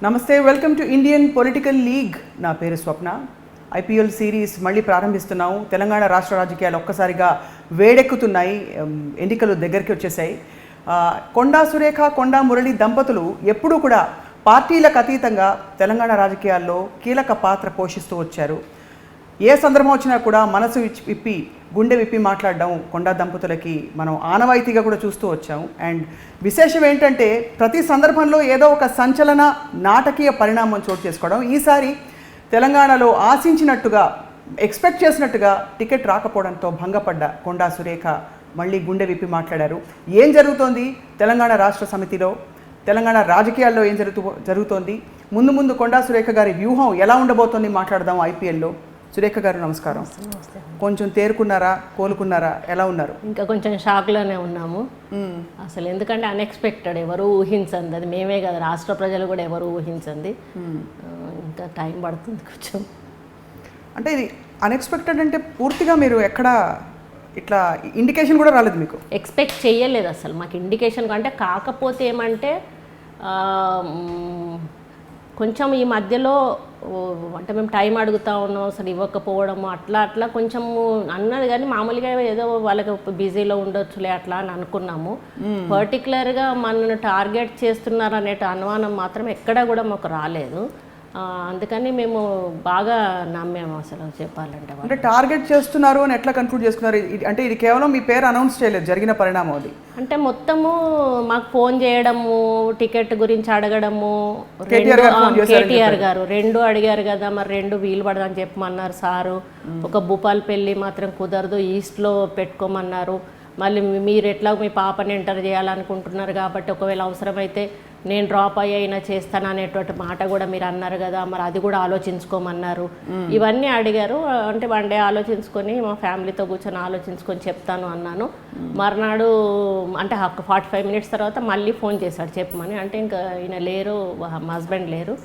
నమస్తే, welcome to Indian political league. నా పేరు స్వప్న. ఐపీఎల్ సిరీస్ మళ్ళీ ప్రారంభిస్తున్నాము. తెలంగాణ రాష్ట్ర రాజకీయాలు ఒక్కసారిగా వేడెక్కుతున్నాయి. ఎన్నికలు దగ్గరికి వచ్చేసాయి. కొండా సురేఖ, కొండా మురళి దంపతులు ఎప్పుడూ కూడా పార్టీలకు అతీతంగా తెలంగాణ రాజకీయాల్లో కీలక పాత్ర పోషిస్తూ వచ్చారు. ఏ సందర్భం వచ్చినా కూడా మనసు విప్పి గుండె విప్పి మాట్లాడడం కొండా దంపతులకి మనం ఆనవాయితీగా కూడా చూస్తూ వచ్చాము. అండ్ విశేషం ఏంటంటే ప్రతి సందర్భంలో ఏదో ఒక సంచలన నాటకీయ పరిణామం చోటు చేసుకోవడం. ఈసారి తెలంగాణలో ఆశించినట్టుగా, ఎక్స్పెక్ట్ చేసినట్టుగా టికెట్ రాకపోవడంతో భంగపడ్డ కొండా సురేఖ మళ్ళీ గుండె విప్పి మాట్లాడారు. ఏం జరుగుతోంది తెలంగాణ రాష్ట్ర సమితిలో, తెలంగాణ రాజకీయాల్లో ఏం జరుగుతోంది, ముందు కొండా సురేఖ గారి వ్యూహం ఎలా ఉండబోతోంది మాట్లాడదాం ఐపీఎల్లో. సురేఖ గారు నమస్కారం. కొంచెం తేరుకున్నారా, కోలుకున్నారా, ఎలా ఉన్నారు? ఇంకా కొంచెం షాక్లోనే ఉన్నాము అసలు. ఎందుకంటే అన్ఎక్స్పెక్టెడ్, ఎవరు ఊహించండి. అది మేమే కదా, రాష్ట్ర ప్రజలు కూడా ఎవరు ఊహించండి. ఇంకా టైం పడుతుంది కొంచెం. అంటే ఇది అన్ఎక్స్పెక్టెడ్ అంటే పూర్తిగా మీరు ఎక్కడ ఇట్లా ఇండికేషన్ కూడా రాలేదు మీకు? ఎక్స్పెక్ట్ చేయలేదు అసలు మాకు ఇండికేషన్. అంటే కాకపోతే ఏమంటే కొంచెం ఈ మధ్యలో అంటే మేము టైం అడుగుతా ఉన్నాం, అసలు ఇవ్వకపోవడము అట్లా కొంచెము అన్నది. కానీ మామూలుగా ఏదో వాళ్ళకి బిజీలో ఉండొచ్చులే అట్లా అని అనుకున్నాము. పర్టికులర్గా మనల్ని టార్గెట్ చేస్తున్నారు అనే అనుమానం మాత్రం ఎక్కడా కూడా మాకు రాలేదు. అందుకని మేము బాగా నమ్మాము అసలు చెప్పాలంటే. అంటే టార్గెట్ చేస్తున్నారు అని ఎట్లా కన్క్లూడ్ చేసుకున్నారు? అంటే ఇది కేవలం మీ పేరు అనౌన్స్ చేయలేదు, జరిగిన పరిణామం అది. అంటే మొత్తము మాకు ఫోన్ చేయడము, టికెట్ గురించి అడగడము. కేటీఆర్ గారు 2 అడిగారు కదా, మరి 2 వీలు పడదని చెప్పమన్నారు సారు. ఒక భూపాలపల్లి మాత్రం కుదరదు, ఈస్ట్లో పెట్టుకోమన్నారు. మళ్ళీ మీరు ఎట్లా మీ పాపని ఎంటర్ చేయాలనుకుంటున్నారు కాబట్టి ఒకవేళ అవసరమైతే నేను డ్రాప్ అయినా చేస్తాను అనేటువంటి మాట కూడా మీరు అన్నారు కదా, మరి అది కూడా ఆలోచించుకోమన్నారు. ఇవన్నీ అడిగారు. అంటే 1 డే ఆలోచించుకొని మా ఫ్యామిలీతో కూర్చొని ఆలోచించుకొని చెప్తాను అన్నాను. మర్నాడు అంటే 45 మినిట్స్ తర్వాత మళ్ళీ ఫోన్ చేశాడు చెప్పమని. అంటే ఇంకా ఈయన లేరు, మా హస్బెండ్ లేరు,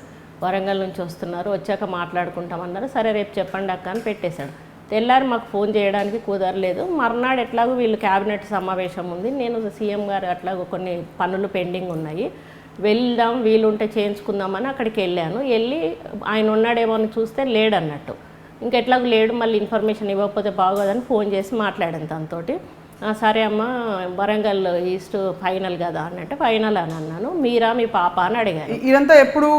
వరంగల్ నుంచి వస్తున్నారు, వచ్చాక మాట్లాడుకుంటామన్నారు. సరే రేపు చెప్పండి అక్క అని పెట్టేశాడు. తెల్లారి మాకు ఫోన్ చేయడానికి కుదరలేదు. మర్నాడు ఎట్లాగో వీళ్ళు క్యాబినెట్ సమావేశం ఉంది, నేను సీఎం గారు అట్లాగో కొన్ని పనులు పెండింగ్ ఉన్నాయి, వెళ్దాం వీలుంటే చేయించుకుందామని అక్కడికి వెళ్ళాను. వెళ్ళి ఆయన ఉన్నాడేమో అని చూస్తే లేడన్నట్టు. ఇంకెట్లాగో లేడు, మళ్ళీ ఇన్ఫర్మేషన్ ఇవ్వకపోతే బాగోదని ఫోన్ చేసి మాట్లాడాను తనతోటి. సరే అమ్మ వరంగల్ ఈస్ట్ ఫైనల్ కదా అన్నట్టు. ఫైనల్ అని అన్నాను. మీరా మీ పాప అని అడిగాను. ఇదంతా ఎప్పుడు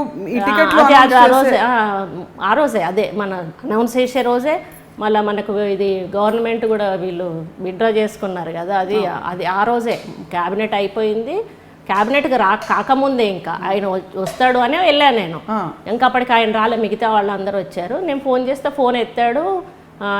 ఆ రోజే అదే మన అనౌన్స్ చేసే రోజే. మళ్ళీ మనకు ఇది గవర్నమెంట్ కూడా వీళ్ళు విత్డ్రా చేసుకున్నారు కదా, అది ఆ రోజే క్యాబినెట్ అయిపోయింది. క్యాబినెట్కి కాకముందే ఇంకా ఆయన వస్తాడు అనే వెళ్ళాను నేను. ఇంకా అప్పటికి ఆయన రాలే, మిగతా వాళ్ళందరూ వచ్చారు. నేను ఫోన్ చేస్తే ఫోన్ ఎత్తాడు.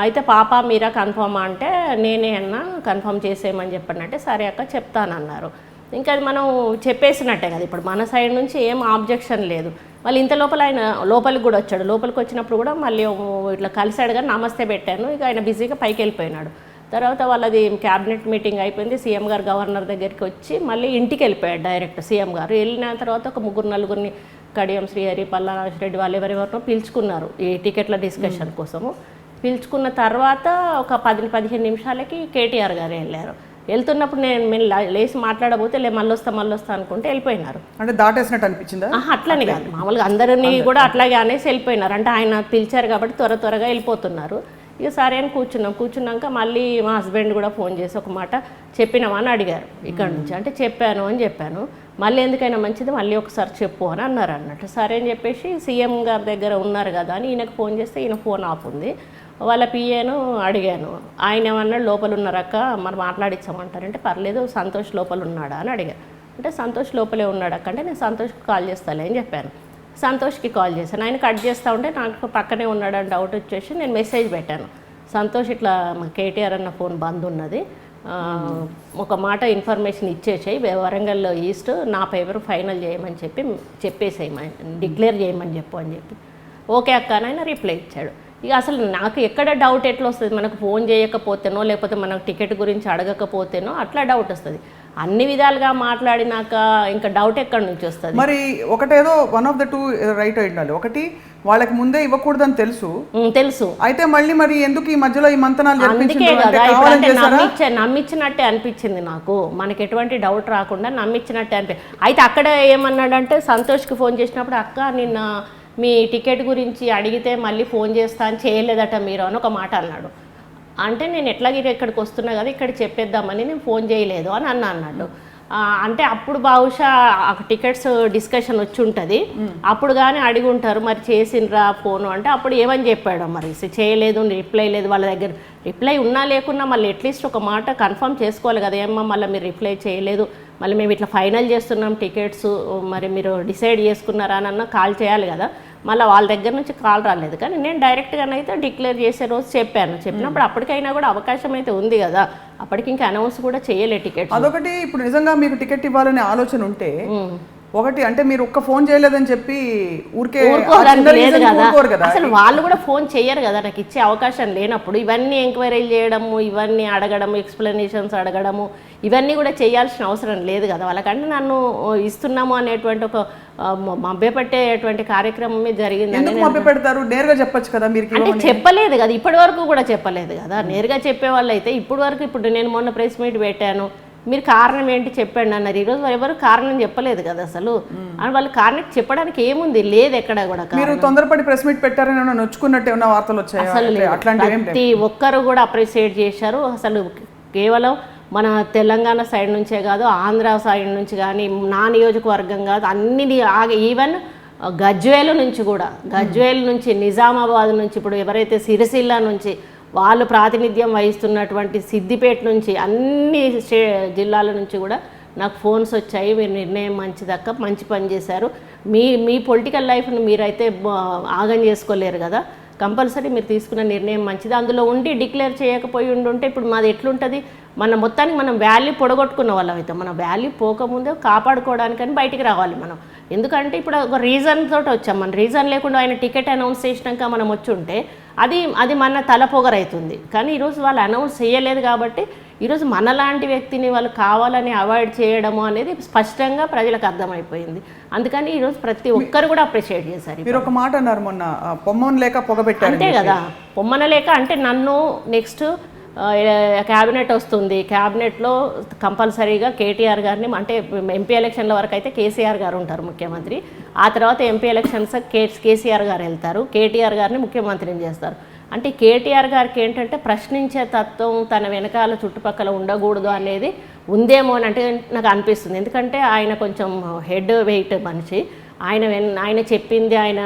అయితే పాప మీరా కన్ఫర్మ్ అంటే నేనే అన్నా కన్ఫర్మ్ చేసేయమని చెప్పండి. సరే అక్క చెప్తానన్నారు. ఇంకా అది మనం చెప్పేసినట్టే కదా, ఇప్పుడు మన సైడ్ నుంచి ఏం ఆబ్జెక్షన్ లేదు. మళ్ళీ ఇంత లోపల ఆయన లోపలికి కూడా వచ్చాడు. లోపలికి వచ్చినప్పుడు కూడా మళ్ళీ ఇట్లా కలిసాడు కానీ నమస్తే పెట్టాను. ఇక ఆయన బిజీగా పైకి వెళ్ళిపోయినాడు. తర్వాత వాళ్ళది క్యాబినెట్ మీటింగ్ అయిపోయింది. సీఎం గారు గవర్నర్ దగ్గరికి వచ్చి మళ్ళీ ఇంటికి వెళ్ళిపోయాడు డైరెక్ట్ సీఎం గారు. వెళ్ళిన తర్వాత ఒక 3-4 కడియం శ్రీహరి, పల్లారాజ్ రెడ్డి వాళ్ళు ఎవరెవరినో పిలుచుకున్నారు ఈ టికెట్ల డిస్కషన్ కోసము. పిలుచుకున్న తర్వాత ఒక 10-15 నిమిషాలకి కేటీఆర్ గారు వెళ్ళారు. వెళ్తున్నప్పుడు నేను లేచి మాట్లాడబోతే మళ్ళీ వస్తా అనుకుంటే వెళ్ళిపోయినారు. అంటే దాటేసినట్టు అనిపించిందా? అట్లని కాదు, మామూలుగా అందరినీ కూడా అట్లాగే అనేసి వెళ్ళిపోయినారు. అంటే ఆయన పిలిచారు కాబట్టి త్వరగా వెళ్ళిపోతున్నారు. ఇక సరే అని కూర్చున్నాక మళ్ళీ మా హస్బెండ్ కూడా ఫోన్ చేసి ఒక మాట చెప్పినామా అని అడిగారు ఇక్కడ నుంచి. అంటే చెప్పాను అని చెప్పాను. మళ్ళీ ఎందుకైనా మంచిది మళ్ళీ ఒకసారి చెప్పు అని అన్నారు అన్నట్టు. సరే అని చెప్పేసి సీఎం గారి దగ్గర ఉన్నారు కదా అని ఈయనకు ఫోన్ చేస్తే ఈయన ఫోన్ ఆఫ్ ఉంది. వాళ్ళ పిఏను అడిగాను. ఆయన ఏమన్నాడు, లోపల ఉన్నారక్క మరి మాట్లాడించమంటారంటే పర్లేదు సంతోష్ లోపల ఉన్నాడా అని అడిగాను. అంటే సంతోష్ లోపలే ఉన్నాడక్క అంటే నేను సంతోష్కి కాల్ చేస్తాలే అని చెప్పాను. సంతోష్కి కాల్ చేశాను. ఆయన కట్ చేస్తూ ఉంటే నాకు పక్కనే ఉన్నాడని డౌట్ వచ్చేసి నేను మెసేజ్ పెట్టాను. సంతోష్ ఇట్లా కేటీఆర్ అన్న ఫోన్ బంద్ ఉన్నది, ఒక మాట ఇన్ఫర్మేషన్ ఇచ్చేసాయి, వరంగల్లో ఈస్ట్ నా పేపర్ ఫైనల్ చేయమని చెప్పేసేయమని డిక్లేర్ చేయమని చెప్పు అని చెప్పి ఓకే అక్క అని ఆయన రిప్లై ఇచ్చాడు. ఇక అసలు నాకు ఎక్కడ డౌట్ ఎట్లా వస్తుంది, మనకు ఫోన్ చేయకపోతేనో లేకపోతే మనకు టికెట్ గురించి అడగకపోతేనో అట్లా డౌట్ వస్తుంది. అన్ని విధాలుగా మాట్లాడినాక ఇంకా డౌట్ ఎక్కడి నుంచి వస్తుంది? మరి ఒకటేదో one of the two right అయి ఉండాలి. ఒకటి వాళ్ళకి ముందే ఇవ్వకూడదని తెలుసు అయితే మళ్ళీ మరి ఎందుకు ఈ మధ్యలో ఈ మంతనాలు అందుకే కదా నమ్మించినట్టే అనిపించింది నాకు. మనకి ఎటువంటి డౌట్ రాకుండా నమ్మించినట్టే అయితే అక్కడ ఏమన్నాడంటే సంతోష్కి ఫోన్ చేసినప్పుడు అక్క నిన్న మీ టికెట్ గురించి అడిగితే మళ్ళీ ఫోన్ చేస్తా అని చేయలేదట మీరు అని ఒక మాట అన్నాడు. అంటే నేను ఎట్లాగే ఇక్కడికి వస్తున్నా కదా ఇక్కడ చెప్పేద్దామని నేను ఫోన్ చేయలేదు అని అన్నాడు. అంటే అప్పుడు బహుశా టికెట్స్ డిస్కషన్ వచ్చి ఉంటుంది, అప్పుడు కానీ అడిగి ఉంటారు మరి చేసిండ్రా ఫోను అంటే అప్పుడు ఏమని చెప్పాడు మరి చేయలేదు రిప్లై లేదు వాళ్ళ దగ్గర. రిప్లై ఉన్నా లేకున్నా మళ్ళీ అట్లీస్ట్ ఒక మాట కన్ఫర్మ్ చేసుకోవాలి కదా, ఏమన్నా మళ్ళీ మీరు రిప్లై చేయలేదు మళ్ళీ మేము ఇట్లా ఫైనల్ చేస్తున్నాం టికెట్స్ మరి మీరు డిసైడ్ చేసుకున్నారా అని కాల్ చేయాలి కదా. మళ్ళీ వాళ్ళ దగ్గర నుంచి కాల్ రాలేదు. కానీ నేను డైరెక్ట్గానైతే డిక్లేర్ చేసే రోజు చెప్పినప్పుడు అప్పటికైనా కూడా అవకాశం అయితే ఉంది కదా, అప్పటికి ఇంకా అనౌన్స్ కూడా చేయలే టికెట్. అదొకటి. ఇప్పుడు నిజంగా మీకు టికెట్ ఇవ్వాలనే ఆలోచన ఉంటే ఒకటి అంటే మీరు ఒక్క ఫోన్ చేయలేదని చెప్పి ఊరికే అసలు వాళ్ళు కూడా ఫోన్ చెయ్యరు కదా నాకు ఇచ్చే అవకాశం లేనప్పుడు. ఇవన్నీ ఎంక్వైరీలు చేయడము, ఇవన్నీ అడగడము, ఎక్స్ప్లెనేషన్స్ అడగడము, ఇవన్నీ కూడా చేయాల్సిన అవసరం లేదు కదా వాళ్ళకంటే. నన్ను ఇస్తున్నాము అనేటువంటి ఒక మభ్యపెట్టేటువంటి కార్యక్రమమే జరిగింది. మభ్యపెడతారు నేరుగా చెప్పొచ్చు కదా మీరు. అంటే చెప్పలేదు కదా ఇప్పటి వరకు కూడా చెప్పలేదు కదా. నేరుగా చెప్పే వాళ్ళు అయితే ఇప్పటి వరకు ఇప్పుడు నేను మొన్న ప్రెస్ మీట్ పెట్టాను మీరు కారణం ఏంటి చెప్పండి అన్నారు. ఈరోజు ఎవరు కారణం చెప్పలేదు కదా అసలు. అని వాళ్ళు కారణం చెప్పడానికి ఏముంది లేదు ఎక్కడ కూడా. మీరు తొందరపడి ప్రెస్ మీట్ పెట్టారని నొచ్చుకున్నట్టు ఏమన్నా వార్తలు వచ్చాయి? అసలు ప్రతి ఒక్కరు కూడా అప్రిషియేట్ చేశారు. అసలు కేవలం మన తెలంగాణ సైడ్ నుంచే కాదు ఆంధ్ర సైడ్ నుంచి కానీ నా నియోజకవర్గం కాదు అన్ని ఈవెన్ గజ్వేల్ నుంచి కూడా, గజ్వేల్ నుంచి నిజామాబాద్ నుంచి ఇప్పుడు ఎవరైతే సిరిసిల్ల నుంచి వాళ్ళు ప్రాతినిధ్యం వహిస్తున్నటువంటి సిద్దిపేట నుంచి అన్ని జిల్లాల నుంచి కూడా నాకు ఫోన్స్ వచ్చాయి. మీరు నిర్ణయం మంచిదక్క, మంచి పని చేశారు, మీ పొలిటికల్ లైఫ్ను మీరైతే ఆగం చేసుకోలేరు కదా, కంపల్సరీ మీరు తీసుకున్న నిర్ణయం మంచిది. అందులో ఉండి డిక్లేర్ చేయకపోయి ఉంటే ఇప్పుడు మాది ఎట్లుంటుంది? మన మొత్తానికి మనం వాల్యూ పొడగొట్టుకున్న వాళ్ళం అయితే మన వాల్యూ పోకముందే కాపాడుకోవడానికని బయటికి రావాలి మనం. ఎందుకంటే ఇప్పుడు ఒక రీజన్ తోటి వచ్చాం, మన రీజన్ లేకుండా ఆయన టికెట్ అనౌన్స్ చేసినాక మనం వచ్చి ఉంటే అది మన తల పొగరవుతుంది. కానీ ఈరోజు వాళ్ళు అనౌన్స్ చేయలేదు కాబట్టి ఈరోజు మనలాంటి వ్యక్తిని వాళ్ళు కావాలని అవాయిడ్ చేయడము అనేది స్పష్టంగా ప్రజలకు అర్థమైపోయింది. అందుకని ఈరోజు ప్రతి ఒక్కరు కూడా అప్రిషియేట్ చేశారు. మీరు ఒక మాట అన్నారు మొన్న పొమ్మన లేక పొగబెట్టారు అంతే కదా. పొమ్మన లేక అంటే నన్ను నెక్స్ట్ క్యాబినెట్ వస్తుంది, క్యాబినెట్లో కంపల్సరీగా కేటీఆర్ గారిని అంటే ఎంపీ ఎలక్షన్ల వరకు అయితే కేసీఆర్ గారు ఉంటారు ముఖ్యమంత్రి, ఆ తర్వాత ఎంపీ ఎలక్షన్స్ కేసీఆర్ గారు వెళ్తారు, కేటీఆర్ గారిని ముఖ్యమంత్రిని చేస్తారు. అంటే కేటీఆర్ గారికి ఏంటంటే ప్రశ్నించే తత్వం తన వెనకాల చుట్టుపక్కల ఉండకూడదు అనేది ఉందేమో అని అంటే నాకు అనిపిస్తుంది. ఎందుకంటే ఆయన కొంచెం హెడ్ వెయిట్ మనిషి, ఆయన చెప్పింది ఆయన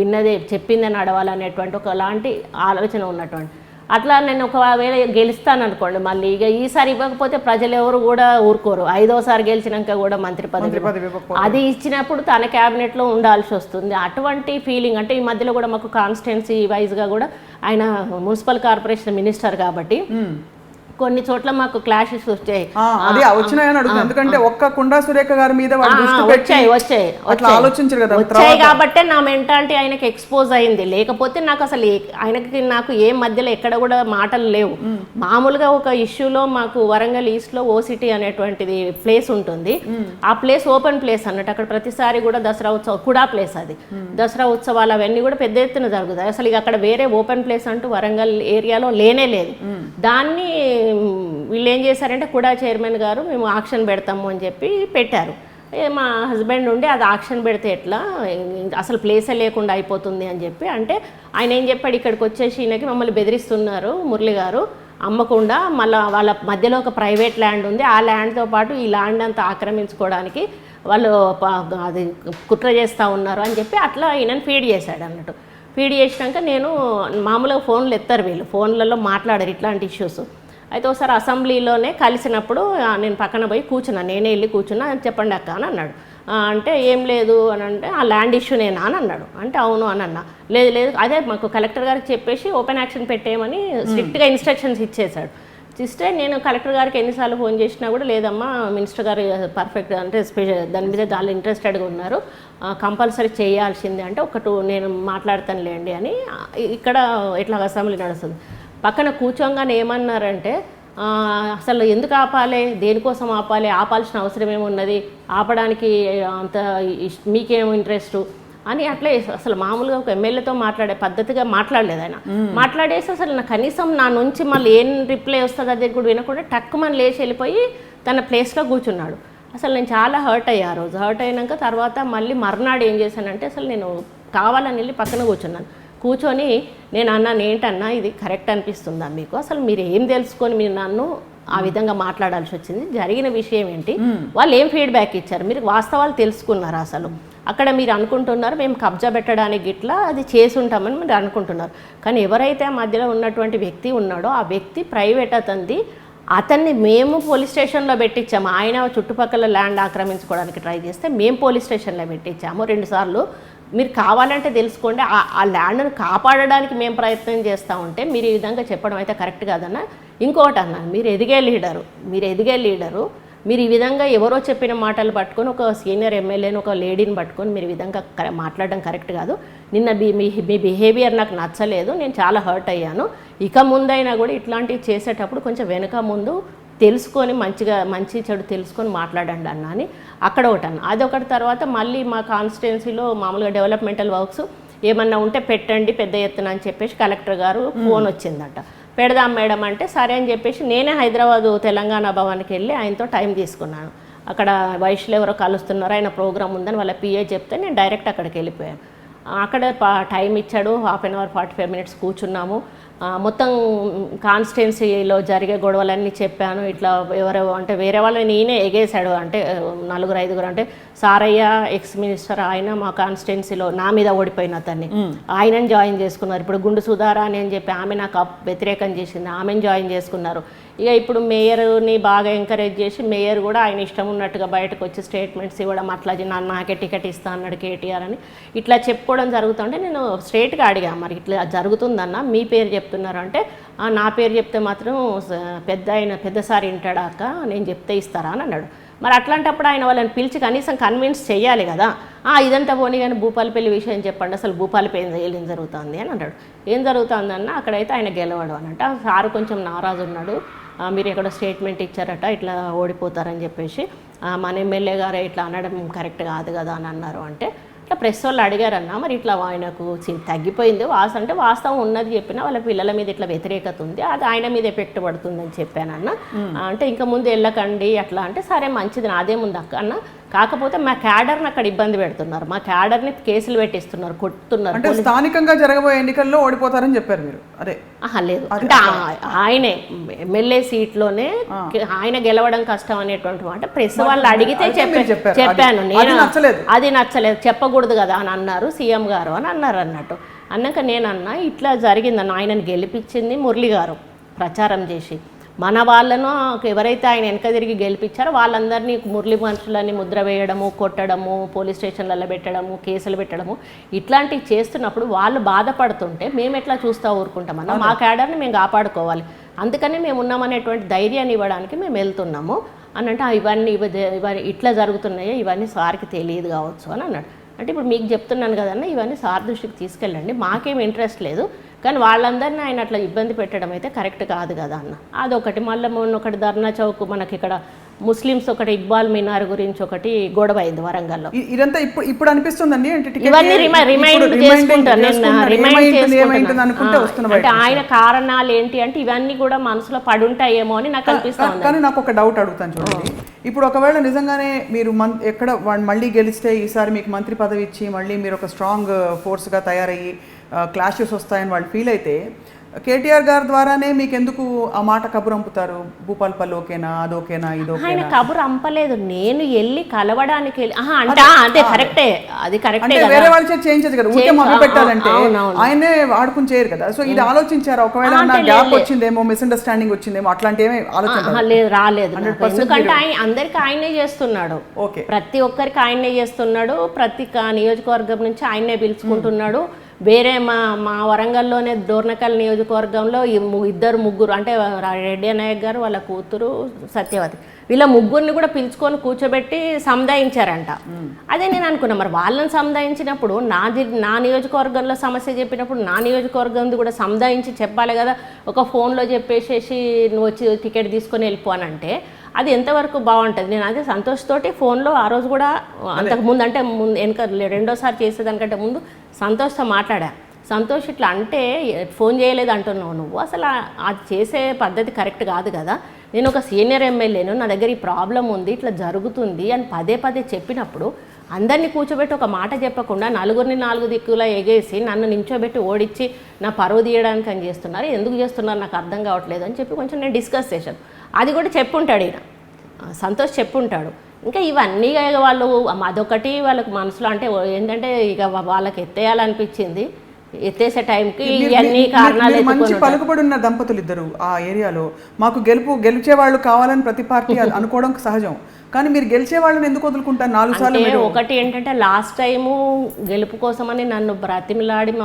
విన్నదే చెప్పింది అని నడవాలనేటువంటి ఒకలాంటి ఆలోచన ఉన్నటువంటి. అట్లా నేను ఒకవేళ గెలుస్తాను అనుకోండి మళ్ళీ ఇక ఈసారి ఇవ్వకపోతే ప్రజలు ఎవరు కూడా ఊరుకోరు. 5వసారి గెలిచినాక కూడా మంత్రి పదవి అది ఇచ్చినప్పుడు తన క్యాబినెట్లో ఉండాల్సి వస్తుంది. అటువంటి ఫీలింగ్ అంటే ఈ మధ్యలో కూడా మాకు కాన్స్టిట్యున్సీ వైజ్గా కూడా ఆయన మున్సిపల్ కార్పొరేషన్ మినిస్టర్ కాబట్టి కొన్ని చోట్ల మాకు క్లాషెస్ వచ్చాయి. ఎందుకంటే ఒక్క కుండా సురేఖ గారి మీద వచ్చాయి కాబట్టి నా మెంటాలిటీ ఆయనకి ఎక్స్పోజ్ అయింది. లేకపోతే నాకు అసలు నాకు ఏ మధ్యలో ఎక్కడ కూడా మాటలు లేవు. మామూలుగా ఒక ఇష్యూలో మాకు వరంగల్ ఈస్ట్ లో ఓసిటీ అనేటువంటిది ప్లేస్ ఉంటుంది, ఆ ప్లేస్ ఓపెన్ ప్లేస్ అన్నట్టు. అక్కడ ప్రతిసారి కూడా దసరా ఉత్సవం కూడా ప్లేస్, అది దసరా ఉత్సవాలు అవన్నీ కూడా పెద్ద ఎత్తున జరుగుతాయి. అసలు ఇక అక్కడ వేరే ఓపెన్ ప్లేస్ అంటూ వరంగల్ ఏరియాలో లేనే లేదు. దాన్ని వీళ్ళు ఏం చేశారంటే కూడా చైర్మన్ గారు మేము ఆక్షన్ పెడతాము అని చెప్పి పెట్టారు. మా హస్బెండ్ ఉండి అది ఆక్షన్ పెడితే ఎట్లా అసలు ప్లేసే లేకుండా అయిపోతుంది అని చెప్పి అంటే ఆయన ఏం చెప్పాడు, ఇక్కడికి వచ్చేసి ఈయనకి మమ్మల్ని బెదిరిస్తున్నారు మురళి గారు, అమ్మకుండా మళ్ళీ వాళ్ళ మధ్యలో ఒక ప్రైవేట్ ల్యాండ్ ఉంది, ఆ ల్యాండ్తో పాటు ఈ ల్యాండ్ అంతా ఆక్రమించుకోవడానికి వాళ్ళు అది కుట్ర చేస్తూ ఉన్నారు అని చెప్పి అట్లా ఈయనని ఫీడ్ చేశాడు అన్నట్టు. ఫీడ్ చేసినాక నేను మామూలుగా ఫోన్లు ఎత్తారు, వీళ్ళు ఫోన్లలో మాట్లాడారు ఇట్లాంటి ఇష్యూస్. అయితే ఒకసారి అసెంబ్లీలోనే కలిసినప్పుడు నేను పక్కన పోయి కూర్చున్నా, నేనే వెళ్ళి కూర్చున్నా, చెప్పండి అక్క అని అన్నాడు. అంటే ఏం లేదు అని అంటే ఆ ల్యాండ్ ఇష్యూనేనా అని అన్నాడు. అంటే అవును అని అన్నా. లేదు అదే మాకు కలెక్టర్ గారికి చెప్పేసి ఓపెన్ యాక్షన్ పెట్టేయమని స్ట్రిక్ట్గా ఇన్స్ట్రక్షన్స్ ఇచ్చేశాడు. ఇస్తే నేను కలెక్టర్ గారికి ఎన్నిసార్లు ఫోన్ చేసినా కూడా లేదమ్మా మినిస్టర్ గారు పర్ఫెక్ట్ అంటే దాని మీద చాలా ఇంట్రెస్టెడ్గా ఉన్నారు, కంపల్సరీ చేయాల్సిందే అంటే నేను మాట్లాడతానులేండి అని ఇక్కడ ఇట్లా అసెంబ్లీ నడుస్తుంది. పక్కన కూర్చోగానే ఏమన్నారంటే అసలు ఎందుకు ఆపాలి, దేనికోసం ఆపాలి, ఆపాల్సిన అవసరం ఏమున్నది, ఆపడానికి అంత మీకేం ఇంట్రెస్టు అని అట్లా అసలు మామూలుగా ఒక ఎమ్మెల్యేతో మాట్లాడే పద్ధతిగా మాట్లాడలేదు ఆయన. మాట్లాడేసి అసలు నా కనీసం నా నుంచి మళ్ళీ ఏం రిప్లై వస్తుంది అది కూడా వినకుండా టక్కుమని లేచి వెళ్ళిపోయి తన ప్లేస్లో కూర్చున్నాడు. అసలు నేను చాలా హర్ట్ అయ్యా ఆ రోజు. హర్ట్ అయినాక తర్వాత మళ్ళీ మర్నాడు ఏం చేశానంటే అసలు నేను కావాలని వెళ్ళి పక్కన కూర్చున్నాను. కూర్చొని నేను అన్నాను, ఏంటన్నా ఇది కరెక్ట్ అనిపిస్తుందా మీకు, అసలు మీరు ఏం తెలుసుకొని మీరు నన్ను ఆ విధంగా మాట్లాడాల్సి వచ్చింది, జరిగిన విషయం ఏంటి, వాళ్ళు ఏం ఫీడ్బ్యాక్ ఇచ్చారు, మీరు వాస్తవాలు తెలుసుకున్నారు, అసలు అక్కడ మీరు అనుకుంటున్నారు మేము కబ్జా పెట్టడానికి ఇట్లా అది చేసి ఉంటామని మీరు అనుకుంటున్నారు, కానీ ఎవరైతే ఆ మధ్యలో ఉన్నటువంటి వ్యక్తి ఉన్నాడో ఆ వ్యక్తి ప్రైవేట్ అతన్ని మేము పోలీస్ స్టేషన్లో పెట్టించాము. ఆయన చుట్టుపక్కల ల్యాండ్ ఆక్రమించుకోవడానికి ట్రై చేస్తే మేము పోలీస్ స్టేషన్లో పెట్టించాము 2 సార్లు. మీరు కావాలంటే తెలుసుకోండి, ఆ ల్యాండ్ను కాపాడడానికి మేము ప్రయత్నం చేస్తూ ఉంటే మీరు ఈ విధంగా చెప్పడం అయితే కరెక్ట్ కాదన్న. ఇంకోటి అన్నాను, మీరు ఎదిగే లీడరు మీరు ఈ విధంగా ఎవరో చెప్పిన మాటలు పట్టుకొని ఒక సీనియర్ ఎమ్మెల్యేని ఒక లేడీని పట్టుకొని మీరు ఈ విధంగా మాట్లాడడం కరెక్ట్ కాదు. నిన్న మీ బిహేవియర్ నాకు నచ్చలేదు, నేను చాలా హర్ట్ అయ్యాను. ఇక ముందైనా కూడా ఇట్లాంటివి చేసేటప్పుడు కొంచెం వెనుక ముందు తెలుసుకొని మంచి చెడు తెలుసుకొని మాట్లాడండి అన్న అని అక్కడ ఒకటి అన్న. అదొకటి. తర్వాత మళ్ళీ మా కాన్స్టిట్యున్సీలో మామూలుగా డెవలప్మెంటల్ వర్క్స్ ఏమన్నా ఉంటే పెట్టండి పెద్ద ఎత్తున అని చెప్పేసి కలెక్టర్ గారు ఫోన్ వచ్చిందట. పెడదాం మేడం అంటే సరే అని చెప్పేసి నేనే హైదరాబాదు తెలంగాణ భవన్కి వెళ్ళి ఆయనతో టైం తీసుకున్నాను. అక్కడ వయసులో ఎవరో కలుస్తున్నారు, ఆయన ప్రోగ్రామ్ ఉందని వాళ్ళ పిఏ చెప్తే నేను డైరెక్ట్ అక్కడికి వెళ్ళిపోయాను. అక్కడ టైం ఇచ్చాడు, 1/2 అవర్ 45 మినిట్స్ కూర్చున్నాము. మొత్తం కాన్స్టిట్యున్సీలో జరిగే గొడవలన్నీ చెప్పాను. ఇట్లా ఎవరో అంటే వేరే వాళ్ళని నేనే ఎగేశాడు, అంటే 4-5 అంటే సారయ్య ఎక్స్ మినిస్టర్ ఆయన మా కాన్స్టిట్యున్సీలో నా మీద ఓడిపోయిన అతన్ని ఆయనని జాయిన్ చేసుకున్నారు. ఇప్పుడు గుండు సుధారా అని చెప్పి ఆమె నాకు వ్యతిరేకం చేసింది, ఆమెను జాయిన్ చేసుకున్నారు. ఇక ఇప్పుడు మేయర్ని బాగా ఎంకరేజ్ చేసి మేయర్ కూడా ఆయన ఇష్టం ఉన్నట్టుగా బయటకు వచ్చి స్టేట్మెంట్స్ ఇవ్వడం, అట్లా నాకే టికెట్ ఇస్తా అన్నాడు కేటీఆర్ అని ఇట్లా చెప్పుకోవడం జరుగుతుంటే నేను స్ట్రేట్గా అడిగా, మరి ఇట్లా జరుగుతుందన్న మీ పేరు చెప్తున్నారు అంటే నా పేరు చెప్తే మాత్రం పెద్దసారి వింటాడాక నేను చెప్తే ఇస్తారా అని అన్నాడు. మరి అట్లాంటప్పుడు ఆయన వాళ్ళని పిలిచి కనీసం కన్విన్స్ చేయాలి కదా. ఇదంతా పోనీ కానీ భూపాలపల్లి విషయం చెప్పండి, అసలు భూపాలపల్లి ఏం జరుగుతుంది అని అన్నాడు. ఏం జరుగుతుందన్న అక్కడైతే ఆయన గెలవడం అనంట. సారు కొంచెం నారాజు ఉన్నాడు, మీరు ఎక్కడ స్టేట్మెంట్ ఇచ్చారట ఇట్లా ఓడిపోతారని చెప్పేసి మన ఎమ్మెల్యే గారు ఇట్లా అనడం కరెక్ట్ కాదు కదా అని అన్నారు. అంటే ఇట్లా ప్రెస్ వాళ్ళు అడిగారన్నా, మరి ఇట్లా ఆయనకు తగ్గిపోయింది అంటే వాస్తవం ఉన్నది చెప్పినా వాళ్ళ పిల్లల మీద ఇట్లా వ్యతిరేకత ఉంది, అది ఆయన మీద ఎఫెక్ట్ పడుతుందని చెప్పానన్న. అంటే ఇంకా ముందు వెళ్ళకండి అట్లా అంటే సరే మంచిది నాదేముంది అక్క అన్న, కాకపోతే మా క్యాడర్ని అక్కడ ఇబ్బంది పెడుతున్నారు, మా క్యాడర్ని కేసులు పెట్టిస్తున్నారు, కొట్టుతున్నారు. అంటే స్థానికంగా జరగబోయే ఎన్నికల్లో ఓడిపోతారని చెప్పారు మీరు? అదే లేదు, అంటే ఆయనే ఎమ్మెల్యే సీట్లోనే ఆయన గెలవడం కష్టం అనేటువంటి మాట ప్రెస్ వాళ్ళు అడిగితే చెప్పాను నేను. అది నచ్చలేదు, చెప్పకూడదు కదా అని అన్నారు సీఎం గారు అని అన్నారు. అన్నాక నేనన్నా ఇట్లా జరిగిందన్న, ఆయనను గెలిపించింది మురళి గారు ప్రచారం చేసి, మన వాళ్ళను ఎవరైతే ఆయన వెనక తిరిగి గెలిపించారో వాళ్ళందరినీ మురళి మనుషులని ముద్ర వేయడము, కొట్టడము, పోలీస్ స్టేషన్లలో పెట్టడము, కేసులు పెట్టడము ఇట్లాంటివి చేస్తున్నప్పుడు వాళ్ళు బాధపడుతుంటే మేము ఎట్లా చూస్తూ ఊరుకుంటామన్నా, మా క్యాడర్ని మేము కాపాడుకోవాలి, అందుకని మేము ఉన్నామనేటువంటి ధైర్యాన్ని ఇవ్వడానికి మేము వెళ్తున్నాము అని అంటే ఇవన్నీ ఇట్లా జరుగుతున్నాయో ఇవన్నీ సార్కి తెలియదు కావచ్చు అని అన్నాడు. అంటే ఇప్పుడు మీకు చెప్తున్నాను కదన్నా, ఇవన్నీ సార్ దృష్టికి తీసుకెళ్ళండి, మాకేం ఇంట్రెస్ట్ లేదు, కానీ వాళ్ళందరినీ ఆయన అట్లా ఇబ్బంది పెట్టడం అయితే కరెక్ట్ కాదు కదా అన్న. అదొకటి. మళ్ళీ మొన్న ఒకటి ధర్నా చౌక్ మనకి ఇక్కడ ముస్లిమ్స్ ఒకటి ఇక్బాల్ మినార్ గురించి ఒకటి గొడవ అయింది వరంగల్లో. ఇదంతా ఇప్పుడు అనిపిస్తుందండి ఇవన్నీ రిమైండ్ చేసుకుంటాను, అంటే ఆయన కారణాలు ఏంటి అంటే ఇవన్నీ కూడా మనసులో పడుంటాయేమో అని నాకు అనిపిస్తుంది. కానీ నాకు ఒక డౌట్ అడుగుతాను చూడండి, ఇప్పుడు ఒకవేళ నిజంగానే మీరు ఎక్కడ మళ్ళీ గెలిస్తే ఈసారి మీకు మంత్రి పదవి ఇచ్చి మళ్ళీ మీరు ఒక స్ట్రాంగ్ ఫోర్స్గా తయారయ్యి క్లాషెస్ వస్తాయని వాళ్ళు ఫీల్ అయితే కేటీఆర్ గారి ద్వారానే మీకు ఎందుకు ఆ మాట కబురు అంపుతారు? భూపాలపల్లి ఓకేనా, అదోకేనా, ఇదోకేనా? ఆయన కబురు అంపలేదు, నేను వెళ్ళి కలవడానికి అంటే కరెక్టే, అది కరెక్టే. వేరే వాళ్ళు చేయించదు కదా, ఊరికే మొదలు పెట్టాలంటే ఆయనే వాడుకుని చేయరు కదా. సో ఇది ఆలోచించారా? ఒకవేళ గ్యాప్ వచ్చిందేమో, మిస్అండర్స్టాండింగ్ వచ్చిందేమో, అట్లాంటి ఏమీ ఆలోచన లేదు, రాలేదు. ఎందుకంటే ఆయన అందరికి ఆయనే చేస్తున్నాడు, ప్రతి ఒక్కరికి ఆయనే చేస్తున్నాడు, ప్రతి నియోజకవర్గం నుంచి ఆయనే పిలుచుకుంటున్నాడు. వేరే మా వరంగల్లోనే డోర్నకల్ నియోజకవర్గంలో ఇద్దరు ముగ్గురు అంటే రెడ్డి నాయక్ గారు వాళ్ళ కూతురు సత్యవతి వీళ్ళ ముగ్గురిని కూడా పిలుచుకొని కూర్చోబెట్టి సముదాయించారంట. అదే నేను అనుకున్నా మరి వాళ్ళని సముదాయించినప్పుడు నా నియోజకవర్గంలో సమస్య చెప్పినప్పుడు నా నియోజకవర్గం కూడా సముదాయించి చెప్పాలి కదా. ఒక ఫోన్లో చెప్పేసేసి నువ్వు వచ్చి టికెట్ తీసుకొని వెళ్ళిపోనంటే అది ఎంతవరకు బాగుంటుంది. నేను అదే సంతోష్ తోటి ఫోన్లో ఆ రోజు కూడా అంతకుముందు అంటే వెనక రెండోసారి చేసేదానికంటే ముందు సంతోష్తో మాట్లాడా. సంతోష్ ఇట్లా అంటే ఫోన్ చేయలేదు అంటున్నావు నువ్వు, అసలు అది చేసే పద్ధతి కరెక్ట్ కాదు కదా. నేను ఒక సీనియర్ ఎమ్మెల్యేను, నా దగ్గర ఈ ప్రాబ్లం ఉంది ఇట్లా జరుగుతుంది అని పదే పదే చెప్పినప్పుడు అందరినీ కూర్చోబెట్టి ఒక మాట చెప్పకుండా నలుగురిని 4 దిక్కులా ఎగేసి నన్ను నించోబెట్టి ఓడించి నా పరువు తీయడానికి అని చేస్తున్నారు. ఎందుకు చేస్తున్నారు నాకు అర్థం కావట్లేదు అని చెప్పి కొంచెం నేను డిస్కస్ చేశాను. అది కూడా చెప్పుంటాడు ఈయన సంతోష్ చెప్పుంటాడు. ఇంకా ఇవన్నీ వాళ్ళు అదొకటి వాళ్ళకి మనసులో అంటే ఏంటంటే ఇక వాళ్ళకి ఎత్తేయాలనిపించింది. ఎత్తేసే టైంకి ఇవన్నీ కారణాలు మంచి పలుకుబడి ఉన్న దంపతులు ఇద్దరు ఆ ఏరియాలో. మాకు గెలిచే వాళ్ళు కావాలని ప్రతి పార్టీ అనుకోవడం సహజం, కానీ మీరు గెలిచే వాళ్ళని ఎందుకు వదులుకుంటారు 4 సార్లు? ఒకటి ఏంటంటే లాస్ట్ టైము గెలుపు కోసమని నన్ను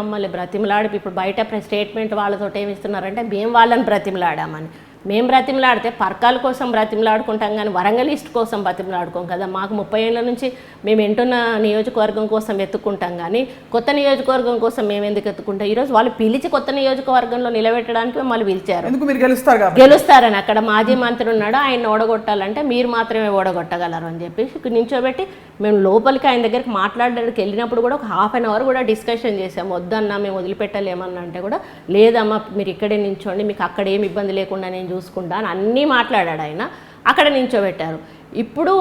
మమ్మల్ని బ్రతిమలాడి ఇప్పుడు బయట స్టేట్మెంట్ వాళ్ళతో ఏమి ఇస్తున్నారంటే మేము వాళ్ళని బ్రతిమలాడామని. మేము బ్రతిమలాడితే పర్కాల కోసం బ్రతిమలాడుకుంటాం కానీ వరంగల్ ఈస్ట్ కోసం బ్రతిమలాడుకోం కదా. మాకు 30 ఏళ్ళ నుంచి మేము ఎంటున్న నియోజకవర్గం కోసం ఎత్తుకుంటాం కానీ కొత్త నియోజకవర్గం కోసం మేము ఎందుకు ఎత్తుకుంటాం. ఈరోజు వాళ్ళు పిలిచి కొత్త నియోజకవర్గంలో నిలబెట్టడానికి మమ్మల్ని పిలిచారు. ఎందుకు మీరు గెలుస్తారని అక్కడ మాజీ మంత్రి ఉన్నాడు, ఆయన ఓడగొట్టాలంటే మీరు మాత్రమే ఓడగొట్టగలరు అని చెప్పేసి నించోబెట్టి మేము లోపలికి ఆయన దగ్గరికి మాట్లాడడానికి వెళ్ళినప్పుడు కూడా ఒక ½ అన్ అవర్ కూడా డిస్కషన్ చేసాము. వద్దన్నా మేము వదిలిపెట్టలేమన్నా అంటే కూడా లేదమ్మా మీరు ఇక్కడే నించోండి, మీకు అక్కడ ఏమి ఇబ్బంది లేకుండా నేను చూసుకుంటా అని అన్నీ మాట్లాడాడు ఆయన. అక్కడ నించోబెట్టారు. ఇప్పుడు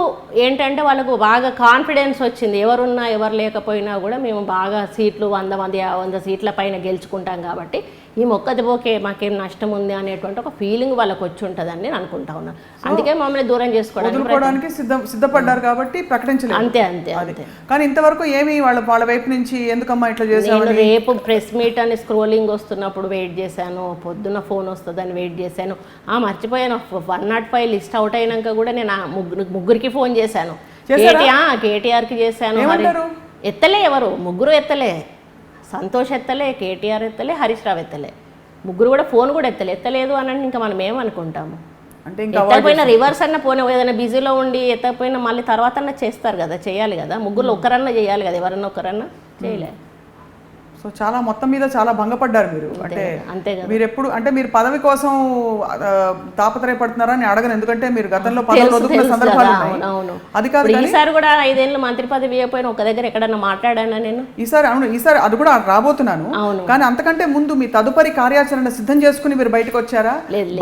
ఏంటంటే వాళ్ళకు బాగా కాన్ఫిడెన్స్ వచ్చింది. ఎవరున్నా ఎవరు లేకపోయినా కూడా మేము బాగా సీట్లు 100 సీట్ల పైన గెలుచుకుంటాం కాబట్టి ఈ మొక్కదిపోకే మాకేం నష్టం ఉంది అనేటువంటి ఒక ఫీలింగ్ వాళ్ళకి వచ్చి ఉంటుందని నేను అనుకుంటా ఉన్నాను. అందుకే మమ్మల్ని దూరం చేసుకోవడానికి సిద్ధపడ్డారు కాబట్టి ప్రకటించలేదు. అంతే అంతే అంతే. కానీ ఇంతవరకు ఏమి వాళ్ళ వైపు నుంచి ఎందుకమ్మా ఇట్లా చేశారు? రేపు ప్రెస్ మీట్ అని స్క్రోలింగ్ వస్తున్నప్పుడు వెయిట్ చేశాను, పొద్దున్న ఫోన్ వస్తుందని వెయిట్ చేశాను. మర్చిపోయాను 105 లిస్ట్ అవుట్ అయినాక కూడా నేను ముగ్గురికి ఫోన్ చేశాను. కేటీఆర్కి చేశాను, ఎత్తలే ఎవరు ముగ్గురు ఎత్తలే. సంతోష్ ఎత్తలే, కేటీఆర్ ఎత్తలే, హరీష్ రావు ఎత్తలే. ముగ్గురు కూడా ఫోన్ కూడా ఎత్తలేదు అని ఇంకా మనం ఏమనుకుంటాము. అంటే ఎత్తకపోయినా రివర్స్ అన్న పోనీ ఏదైనా బిజీలో ఉండి ఎత్తకపోయినా మళ్ళీ తర్వాత చేస్తారు కదా, చేయాలి కదా. ముగ్గురు ఒక్కరన్నా చేయాలి కదా, ఎవరన్నా ఒక్కరన్నా చేయలే. సో చాలా మొత్తం మీద చాలా భంగపడ్డారు మీరు. అంటే అంతే కదా. మీరు ఎప్పుడు అంటే మీరు పదవి కోసం తాపత్రయపడుతున్నారని అడగను, ఎందుకంటే మీరు గతంలో పదవులు వదులుకున్న సందర్భాలు ఉన్నాయి. అది కాదు ఈసారి కూడా 5 ఏళ్ళు మంత్రి పదవి అయిపోయిన ఒక దగ్గర ఎక్కడన్నా మాట్లాడానా నేను? ఈసారి అది కూడా రాబోతున్నాను. కానీ అంతకంటే ముందు మీ తదుపరి కార్యాచరణ సిద్ధం చేసుకుని మీరు బయటకు వచ్చారా?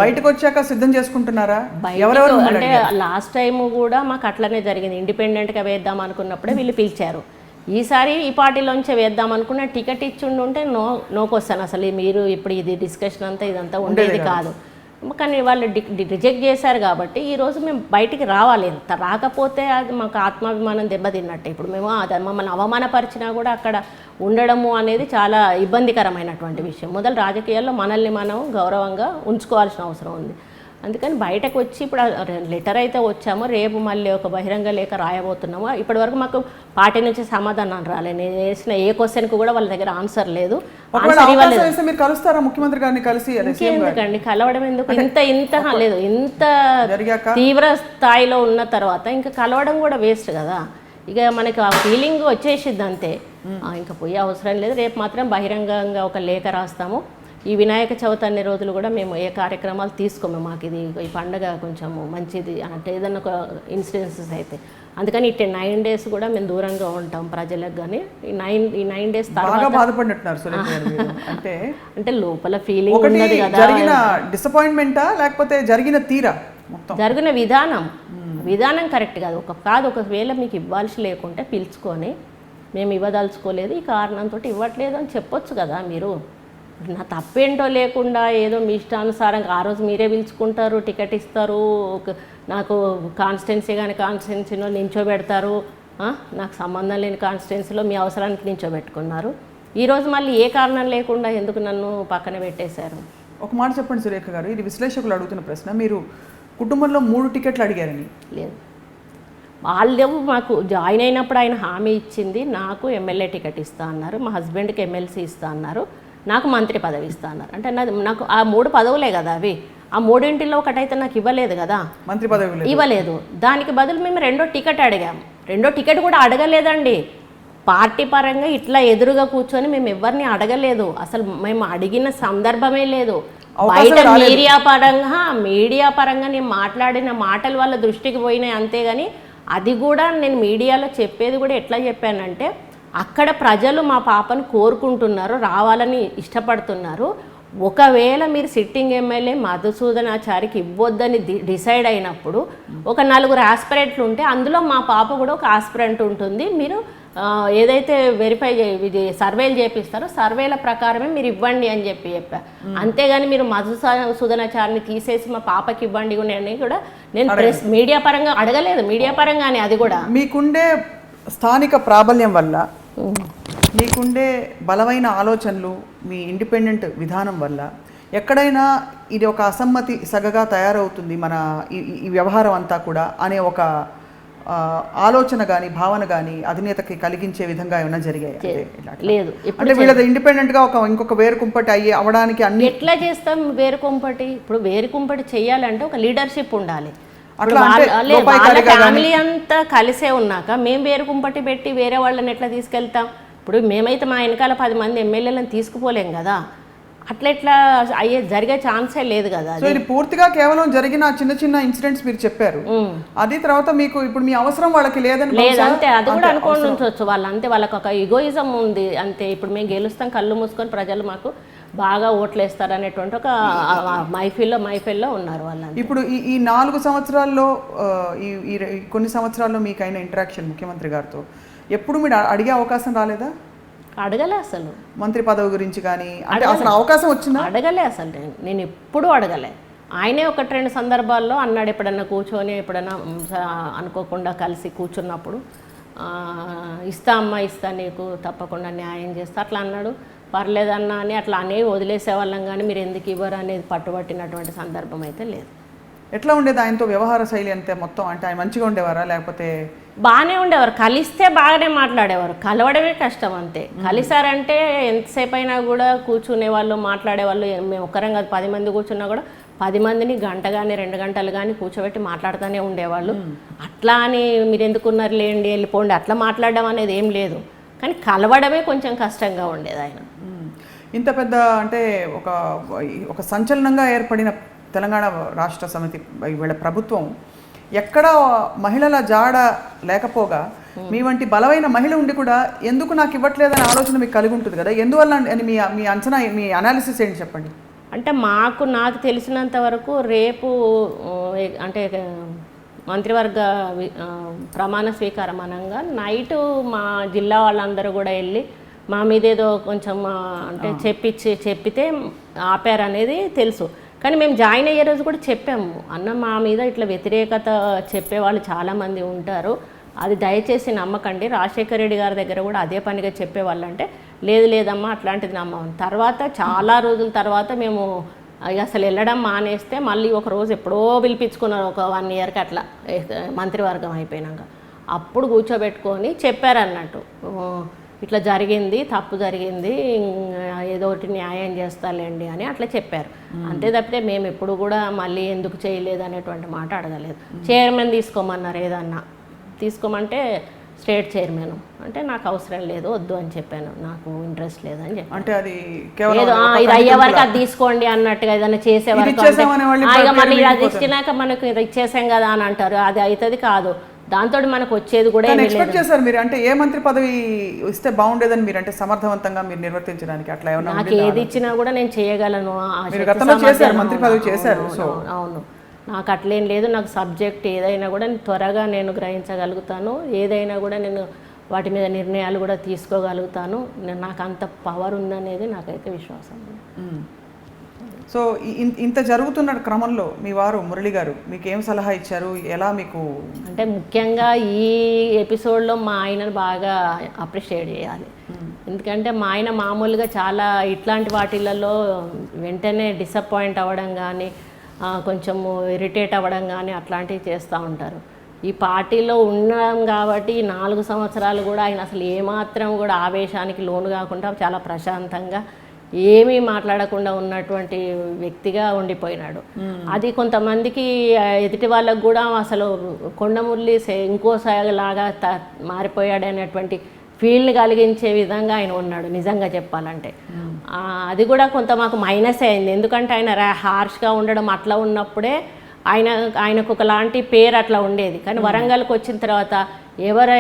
బయటకు వచ్చాక సిద్ధం చేసుకుంటున్నారా? ఎవరెవరు అంటే లాస్ట్ టైం కూడా మాకు అట్లనే జరిగింది. ఇండిపెండెంట్ గా వేద్దాం అనుకున్నప్పుడే వీళ్ళు పిలిచారు. ఈసారి ఈ పార్టీలోంచే వేద్దాం అనుకున్న టికెట్ ఇచ్చిండుంటే నోకొస్తాను అసలు మీరు ఇప్పుడు ఇది డిస్కషన్ అంతా ఇదంతా ఉండేది కాదు. కానీ వాళ్ళు రిజెక్ట్ చేశారు కాబట్టి ఈరోజు మేము బయటికి రావాలి. ఎంత రాకపోతే అది మాకు ఆత్మాభిమానం దెబ్బతిన్నట్టే. ఇప్పుడు మేము మమ్మల్ని అవమానపరిచినా కూడా అక్కడ ఉండడము అనేది చాలా ఇబ్బందికరమైనటువంటి విషయం. మొదలు రాజకీయాల్లో మనల్ని మనం గౌరవంగా ఉంచుకోవాల్సిన అవసరం ఉంది. అందుకని బయటకు వచ్చి ఇప్పుడు లెటర్ అయితే వచ్చాము, రేపు మళ్ళీ ఒక బహిరంగ లేఖ రాయబోతున్నాము. ఇప్పటి వరకు మాకు పార్టీ నుంచి సమాధానం రాలేదు. నేను వేసిన ఏ క్వశ్చన్కు కూడా వాళ్ళ దగ్గర ఆన్సర్ లేదు. ముఖ్యమంత్రి గారిని కలిసి ఎందుకండి కలవడం ఎందుకు? ఇంత లేదు, ఇంత తీవ్ర స్థాయిలో ఉన్న తర్వాత ఇంకా కలవడం కూడా వేస్ట్ కదా. ఇక మనకి ఆ ఫీలింగ్ వచ్చేసిద్ది అంతే, ఇంకా పోయే అవసరం లేదు. రేపు మాత్రం బహిరంగంగా ఒక లేఖ రాస్తాము. ఈ వినాయక చవితి అన్ని రోజులు కూడా మేము ఏ కార్యక్రమాలు తీసుకోము. మాకు ఇది ఈ పండుగ కొంచెం మంచిది అంటే ఏదన్నా ఒక ఇన్సిడెన్సెస్ అయితే అందుకని 9 days కూడా మేము దూరంగా ఉంటాం ప్రజలకు. కానీ ఈ 9 days తర్వాత బాధపడినట్టున్నారు అంటే లోపల ఫీలింగ్ ఉన్నది కదా. జరిగిన డిసప్పాయింట్మెంటా లేకపోతే జరిగిన తీరా జరిగిన విధానం కరెక్ట్ కాదు. ఒకవేళ మీకు ఇవ్వాల్సి లేకుంటే పిలుచుకొని మేము ఇవ్వదలుచుకోలేదు, ఈ కారణంతో ఇవ్వట్లేదు అని చెప్పొచ్చు కదా మీరు. నా తప్పేంటో లేకుండా ఏదో మీ ఇష్టానుసారంగా ఆ రోజు మీరే పిలుచుకుంటారు, టికెట్ ఇస్తారు, నాకు కాన్స్టిట్యున్సీ కానీ కాన్స్టిట్యున్సీలో నించోబెడతారు. నాకు సంబంధం లేని కాన్స్టిట్యున్సీలో మీ అవసరానికి నించోబెట్టుకున్నారు. ఈరోజు మళ్ళీ ఏ కారణం లేకుండా ఎందుకు నన్ను పక్కన పెట్టేశారు? ఒక మాట చెప్పండి సురేఖ గారు, ఇది విశ్లేషకులు అడుగుతున్న ప్రశ్న. మీరు కుటుంబంలో 3 టికెట్లు అడిగారని లేదు, వాళ్ళు మాకు జాయిన్ అయినప్పుడు ఆయన హామీ ఇచ్చింది, నాకు ఎమ్మెల్యే టికెట్ ఇస్తా అన్నారు, మా హస్బెండ్కి ఎమ్మెల్సీ ఇస్తా అన్నారు, నాకు మంత్రి పదవి ఇస్తా అన్నారు. అంటే నాకు ఆ 3 పదవులే కదా అవి, ఆ 3 ఒకటైతే నాకు ఇవ్వలేదు కదా, మంత్రి పదవి ఇవ్వలేదు. దానికి బదులు మేము 2వ టికెట్ అడిగాము. 2వ టికెట్ కూడా అడగలేదండి. పార్టీ పరంగా ఇట్లా ఎదురుగా కూర్చొని మేము ఎవరిని అడగలేదు, అసలు మేము అడిగిన సందర్భమే లేదు. బయట మీడియా పరంగా నేను మాట్లాడిన మాటలు వాళ్ళ దృష్టికి పోయినాయి అంతేగాని, అది కూడా నేను మీడియాలో చెప్పేది కూడా ఎట్లా చెప్పానంటే, అక్కడ ప్రజలు మా పాపను కోరుకుంటున్నారు, రావాలని ఇష్టపడుతున్నారు. ఒకవేళ మీరు సిట్టింగ్ ఎమ్మెల్యే మధుసూదనాచారికి ఇవ్వొద్దని డిసైడ్ అయినప్పుడు ఒక 4 ఆస్పిరెంట్లు ఉంటే అందులో మా పాప కూడా ఒక ఆస్పిరెంట్ ఉంటుంది, మీరు ఏదైతే వెరిఫై సర్వేలు చేపిస్తారో సర్వేల ప్రకారమే మీరు ఇవ్వండి అని చెప్పా. అంతేగాని మీరు మధుసూదనాచారిని తీసేసి మా పాపకి ఇవ్వండి కూడా నేను ప్రెస్ మీడియా పరంగా అడగలేదు. మీడియా పరంగానే అది కూడా మీకుండే స్థానిక ప్రాబల్యం వల్ల, మీకుండే బలమైన ఆలోచనలు, మీ ఇండిపెండెంట్ విధానం వల్ల ఎక్కడైనా ఇది ఒక అసమ్మతి సగగా తయారవుతుంది మన ఈ వ్యవహారం అంతా కూడా అనే ఒక ఆలోచన కానీ భావన కానీ అధినేతకి కలిగించే విధంగా ఏమైనా జరిగాయి? లేదు. అంటే వీళ్ళది ఇండిపెండెంట్గా ఇంకొక వేరుకుంపటి అవడానికి అన్ని ఎట్లా చేస్తాం? వేరుకుంపటి ఇప్పుడు వేరుకుంపటి చేయాలంటే ఒక లీడర్షిప్ ఉండాలి. ఫ్యామిలీ అంతా కలిసే ఉన్నాక మేము వేరుకుంపటి పెట్టి వేరే వాళ్ళని ఎట్లా తీసుకెళ్తాం? ఇప్పుడు మేమైతే మా వెనకాల 10 మంది ఎమ్మెల్యేలను తీసుకుపోలేం కదా, అట్లా జరిగే ఛాన్సే లేదు కదా. సో ఇది పూర్తిగా కేవలం జరిగిన చిన్న ఇన్సిడెంట్స్ మీరు చెప్పారు, అది తర్వాత మీకు ఇప్పుడు మీ అవసరం వాళ్ళకి లేదని అంతే, అది కూడా అనుకోని ఉంచవచ్చు వాళ్ళు. అంతే, వాళ్ళకి ఒక ఈగోయిజం ఉంది అంతే. ఇప్పుడు మేము గెలుస్తాం కళ్ళు మూసుకొని ప్రజలు మాకు బాగా ఓట్లు వేస్తారు అనేటువంటి ఒక మైఫిల్లో ఉన్నారు వాళ్ళు. ఇప్పుడు ఈ 4 సంవత్సరాల్లో ఈ కొన్ని సంవత్సరాల్లో మీకైన ఇంటరాక్షన్ ముఖ్యమంత్రి గారితో ఎప్పుడు మీరు అడిగే అవకాశం రాలేదా? అడగలే అసలు మంత్రి పదవి గురించి కానీ, అంటే అసలు అవకాశం వచ్చిందా? అడగలే అసలు, నేను ఎప్పుడూ అడగలే. ఆయనే 1-2 సందర్భాల్లో అన్నాడు, ఎప్పుడన్నా కూర్చొని ఎప్పుడన్నా అనుకోకుండా కలిసి కూర్చున్నప్పుడు, ఇస్తా అమ్మా ఇస్తా, నీకు తప్పకుండా న్యాయం చేస్తా అట్లా అన్నాడు. పర్లేదన్నా అని అట్లా అనేవి వదిలేసేవాళ్ళం, కానీ మీరు ఎందుకు ఇవ్వరు అనేది పట్టుబట్టినటువంటి సందర్భం అయితే లేదు. ఎట్లా ఉండేది ఆయనతో వ్యవహార శైలి అంతే మొత్తం? అంటే ఆయన మంచిగా ఉండేవారా లేకపోతే? బాగానే ఉండేవారు, కలిస్తే బాగానే మాట్లాడేవారు, కలవడమే కష్టం అంతే. కలిసారంటే ఎంతసేపు అయినా కూడా కూర్చునే వాళ్ళు, మాట్లాడేవాళ్ళు. మేము ఒక్కరం కాదు, 10 మంది కూర్చున్నా కూడా 10 మందిని గంట కానీ 2 గంటలు కానీ కూర్చోబెట్టి మాట్లాడుతూనే ఉండేవాళ్ళు. అట్లా అని మీరు ఎందుకున్నారు లేండి వెళ్ళిపోండి అట్లా మాట్లాడడం అనేది ఏం లేదు, కానీ కలవడమే కొంచెం కష్టంగా ఉండేది ఆయన. ఇంత పెద్ద అంటే ఒక సంచలనంగా ఏర్పడిన తెలంగాణ రాష్ట్ర సమితి వీళ్ళ ప్రభుత్వం ఎక్కడ మహిళల జాడ లేకపోగా మీ వంటి బలమైన మహిళ ఉండి కూడా ఎందుకు నాకు ఇవ్వట్లేదనే ఆలోచన మీకు కలిగి ఉంటుంది కదా, ఎందువల్ల అని మీ అంచనా, మీ అనాలిసిస్ ఏంటి చెప్పండి? అంటే నాకు తెలిసినంత వరకు రేపు అంటే మంత్రివర్గ ప్రమాణ స్వీకారం అనగా నైటు మా జిల్లా వాళ్ళందరూ కూడా వెళ్ళి మా మీద ఏదో కొంచెం అంటే చెప్పితే ఆపారనేది తెలుసు. కానీ మేము జాయిన్ అయ్యే రోజు కూడా చెప్పాము, అన్న మా మీద ఇట్లా వ్యతిరేకత చెప్పేవాళ్ళు చాలామంది ఉంటారు, అది దయచేసి నమ్మకండి. రాజశేఖర రెడ్డి గారి దగ్గర కూడా అదే పనిగా చెప్పేవాళ్ళు. అంటే లేదమ్మా అట్లాంటిది నమ్మం. తర్వాత చాలా రోజుల తర్వాత మేము అసలు వెళ్ళడం మానేస్తే మళ్ళీ ఒక రోజు ఎప్పుడో పిలిపించుకున్నారు, ఒక 1 ఇయర్కి అట్లా మంత్రివర్గం అయిపోయినాక. అప్పుడు కూర్చోబెట్టుకొని చెప్పారన్నట్టు, ఇట్లా జరిగింది, తప్పు జరిగింది, ఏదో ఒకటి న్యాయం చేస్తాలేండి అని అట్లా చెప్పారు. అంతే తప్పితే మేము ఎప్పుడు కూడా మళ్ళీ ఎందుకు చేయలేదు అనేటువంటి మాట అడగలేదు. చైర్మన్ తీసుకోమన్నారు, ఏదన్నా తీసుకోమంటే స్టేట్ చైర్మన్ అంటే నాకు అవసరం లేదు, వద్దు అని చెప్పాను, నాకు ఇంట్రెస్ట్ లేదని చెప్పాను. అంటే అది ఇది అయ్యే వరకు అది తీసుకోండి అన్నట్టుగా ఏదైనా చేసేవరకు మళ్ళీ అది ఇచ్చినాక మనకు ఇది ఇచ్చేసాం కదా అని అంటారు, అది అవుతుంది కాదు. దాంతో మనకు వచ్చేది కూడా ఎక్స్పెక్ట్ చేశారు మీరు, అంటే ఏ మంత్రి పదవి ఇస్తే బాగుండేదని మీరు, అంటే సమర్థవంతంగా మీరు నిర్వర్తించడానికి అట్లా ఏమన్నా? నాకు ఏది ఇచ్చినా కూడా నేను చేయగలను. మంత్రి పదవి చేశారు. అవును, నాకు అట్లేం లేదు. నాకు సబ్జెక్ట్ ఏదైనా కూడా త్వరగా నేను గ్రహించగలుగుతాను, ఏదైనా కూడా నేను వాటి మీద నిర్ణయాలు కూడా తీసుకోగలుగుతాను. నాకు అంత పవర్ ఉందనేది నాకైతే విశ్వాసం. సో ఇంత జరుగుతున్న క్రమంలో మీ వారు మురళి గారు మీకు ఏం సలహా ఇచ్చారు? ఎలా మీకు అంటే ముఖ్యంగా ఈ ఎపిసోడ్లో మా ఆయనను బాగా అప్రిషియేట్ చేయాలి. ఎందుకంటే మా ఆయన మామూలుగా చాలా ఇట్లాంటి వాటిలలో వెంటనే డిసప్పాయింట్ అవ్వడం కానీ, కొంచెము ఇరిటేట్ అవ్వడం కానీ అట్లాంటివి చేస్తూ ఉంటారు. ఈ పార్టీలో ఉన్నాం కాబట్టి ఈ 4 సంవత్సరాలు కూడా ఆయన అసలు ఏమాత్రం కూడా ఆవేశానికి లోను కాకుండా చాలా ప్రశాంతంగా ఏమీ మాట్లాడకుండా ఉన్నటువంటి వ్యక్తిగా ఉండిపోయినాడు. అది కొంతమందికి ఎదుటి వాళ్ళకు కూడా అసలు కొండమురళి ఇంకోసారిలాగా మారిపోయాడు అనేటువంటి ఫీల్ని కలిగించే విధంగా ఆయన ఉన్నాడు నిజంగా చెప్పాలంటే. అది కూడా కొంత మాకు మైనస్ అయింది. ఎందుకంటే ఆయన హార్ష్గా ఉండడం అట్లా ఉన్నప్పుడే ఆయనకు ఒకలాంటి పేరు అట్లా ఉండేది. కానీ వరంగల్కి వచ్చిన తర్వాత